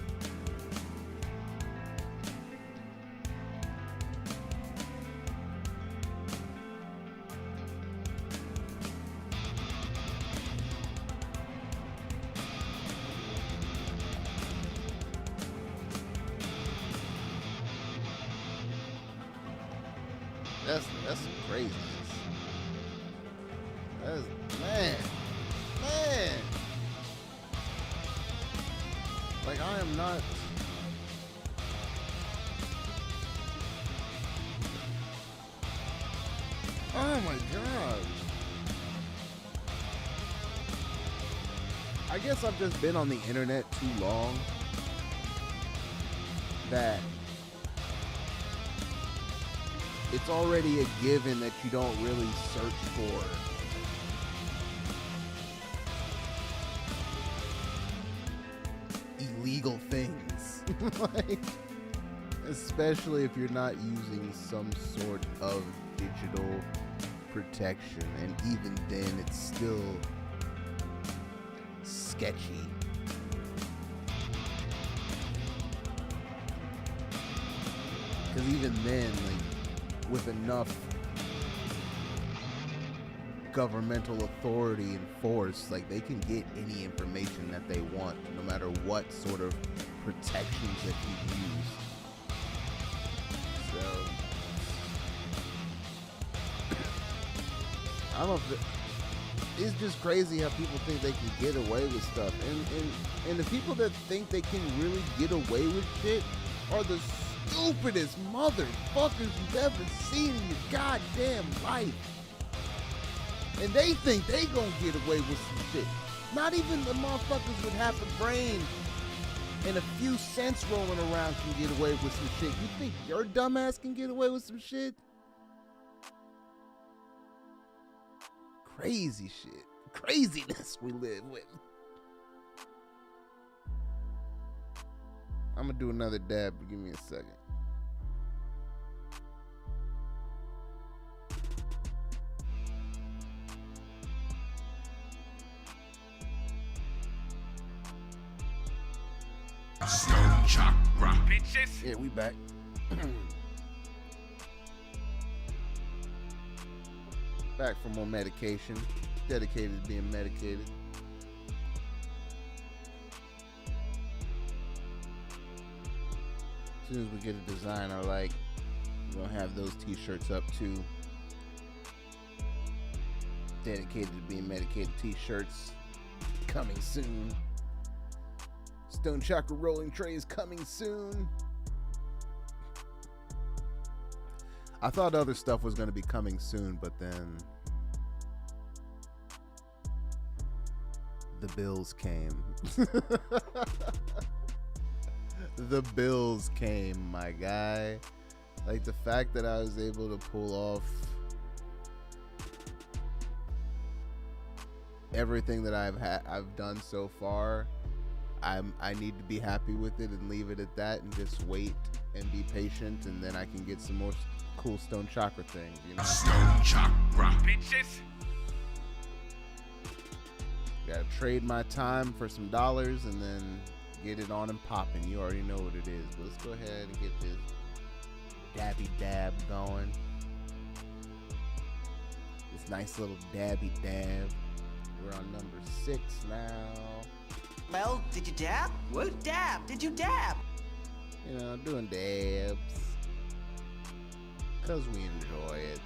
That's some craziness. That's, man. Like, I am not. Oh my God. I guess I've just been on the internet too long that it's already a given that you don't really search for illegal things. Like, especially if you're not using some sort of digital protection, and even then it's still sketchy. Because even then, like, with enough governmental authority and force, like, they can get any information that they want, no matter what sort of protections that you use. So it's just crazy how people think they can get away with stuff, and the people that think they can really get away with shit are the stupidest motherfuckers you've ever seen in your goddamn life. And they think they gonna get away with some shit. Not even the motherfuckers with half a brain and a few cents rolling around can get away with some shit. You think your dumbass can get away with some shit? Crazy shit. Craziness we live with. I'm gonna do another dab, but give me a second. Stone Chakra, bitches. Yeah, we back. Back for more medication. dedicated to being medicated. As soon as we get a design I like, we're gonna have those t-shirts up too. Dedicated to being medicated t-shirts coming soon. Stone Chakra rolling trays coming soon. I thought other stuff was going to be coming soon, but then the bills came. The bills came, my guy. Like the fact that I was able to pull off everything that I've done so far, I need to be happy with it and leave it at that and just wait and be patient, and then I can get some more cool Stone Chakra things, you know? Stone Chakra, bitches. Gotta trade my time for some dollars and then get it on and popping. You already know what it is. But let's go ahead and get this dabby dab going. This nice little dabby dab. We're on number 6 now. Well, did you dab? What dab? Did you dab? You know, doing dabs. Because we enjoy it.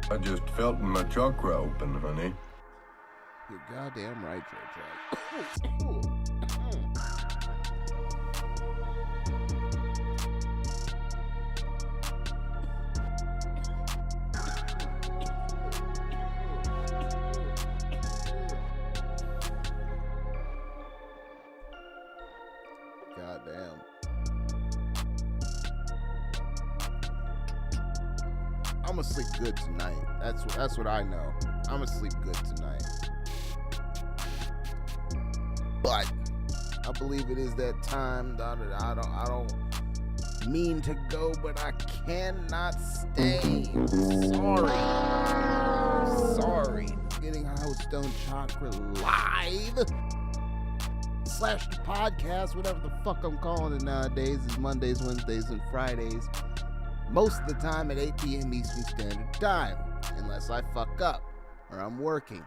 I just felt my chakra open, honey. You're goddamn right, JJ. Goddamn. I'm gonna sleep good tonight. That's what I know. I'm gonna sleep good tonight. But I believe it is that time. I don't mean to go, but I cannot stay. Sorry. Getting High with Stone Chakra live / the podcast, whatever the fuck I'm calling it nowadays, is Mondays, Wednesdays, and Fridays. Most of the time at 8 p.m. Eastern Standard Time, unless I fuck up, or I'm working,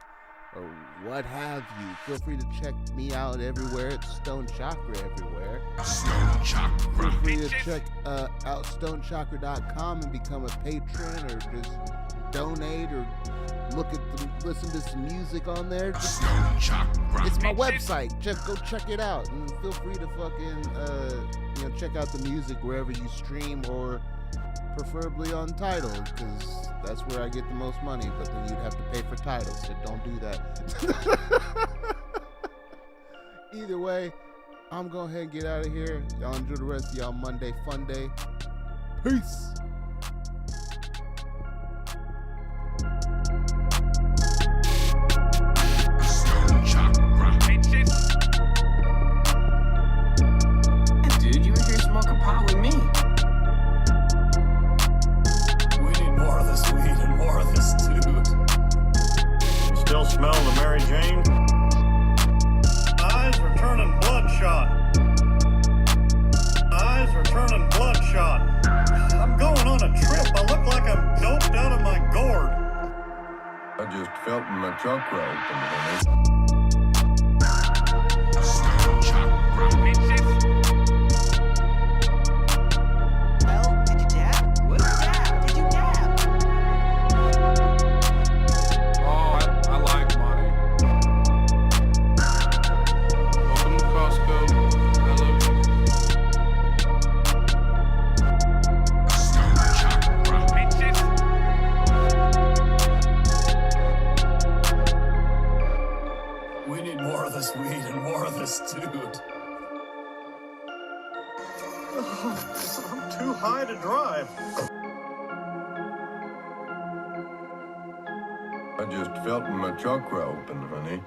or what have you. Feel free to check me out everywhere. It's Stone Chakra everywhere. Stone Chakra, Feel free to bitches. check out stonechakra.com and become a patron, or just donate, or listen to some music on there. Stone Chakra, It's my bitches. website. Just go check it out, and feel free to fucking check out the music wherever you stream, or preferably on Tidal, because that's where I get the most money. But then you'd have to pay for Tidal, so don't do that. Either way, I'm going ahead and get out of here. Y'all enjoy the rest of y'all Monday fun day. Peace. Stone Chakra, bitches. Dude, you were here smoking pot with me. We need more of this weed and more of this dude. You still smell the Mary Jane? Eyes are turning bloodshot. Eyes are turning bloodshot. I'm going on a trip. I look like I'm doped out of my gourd. I just felt my chakra open, honey. Stone Chakra, bitches. Well, did you dab? What dab? Did you dab? Oh, I like money. Welcome to Costco. I love you. Stone Chakra, bitches. We need more of this weed and more of this dude. I'm too high to drive. I just felt my chakra open, honey.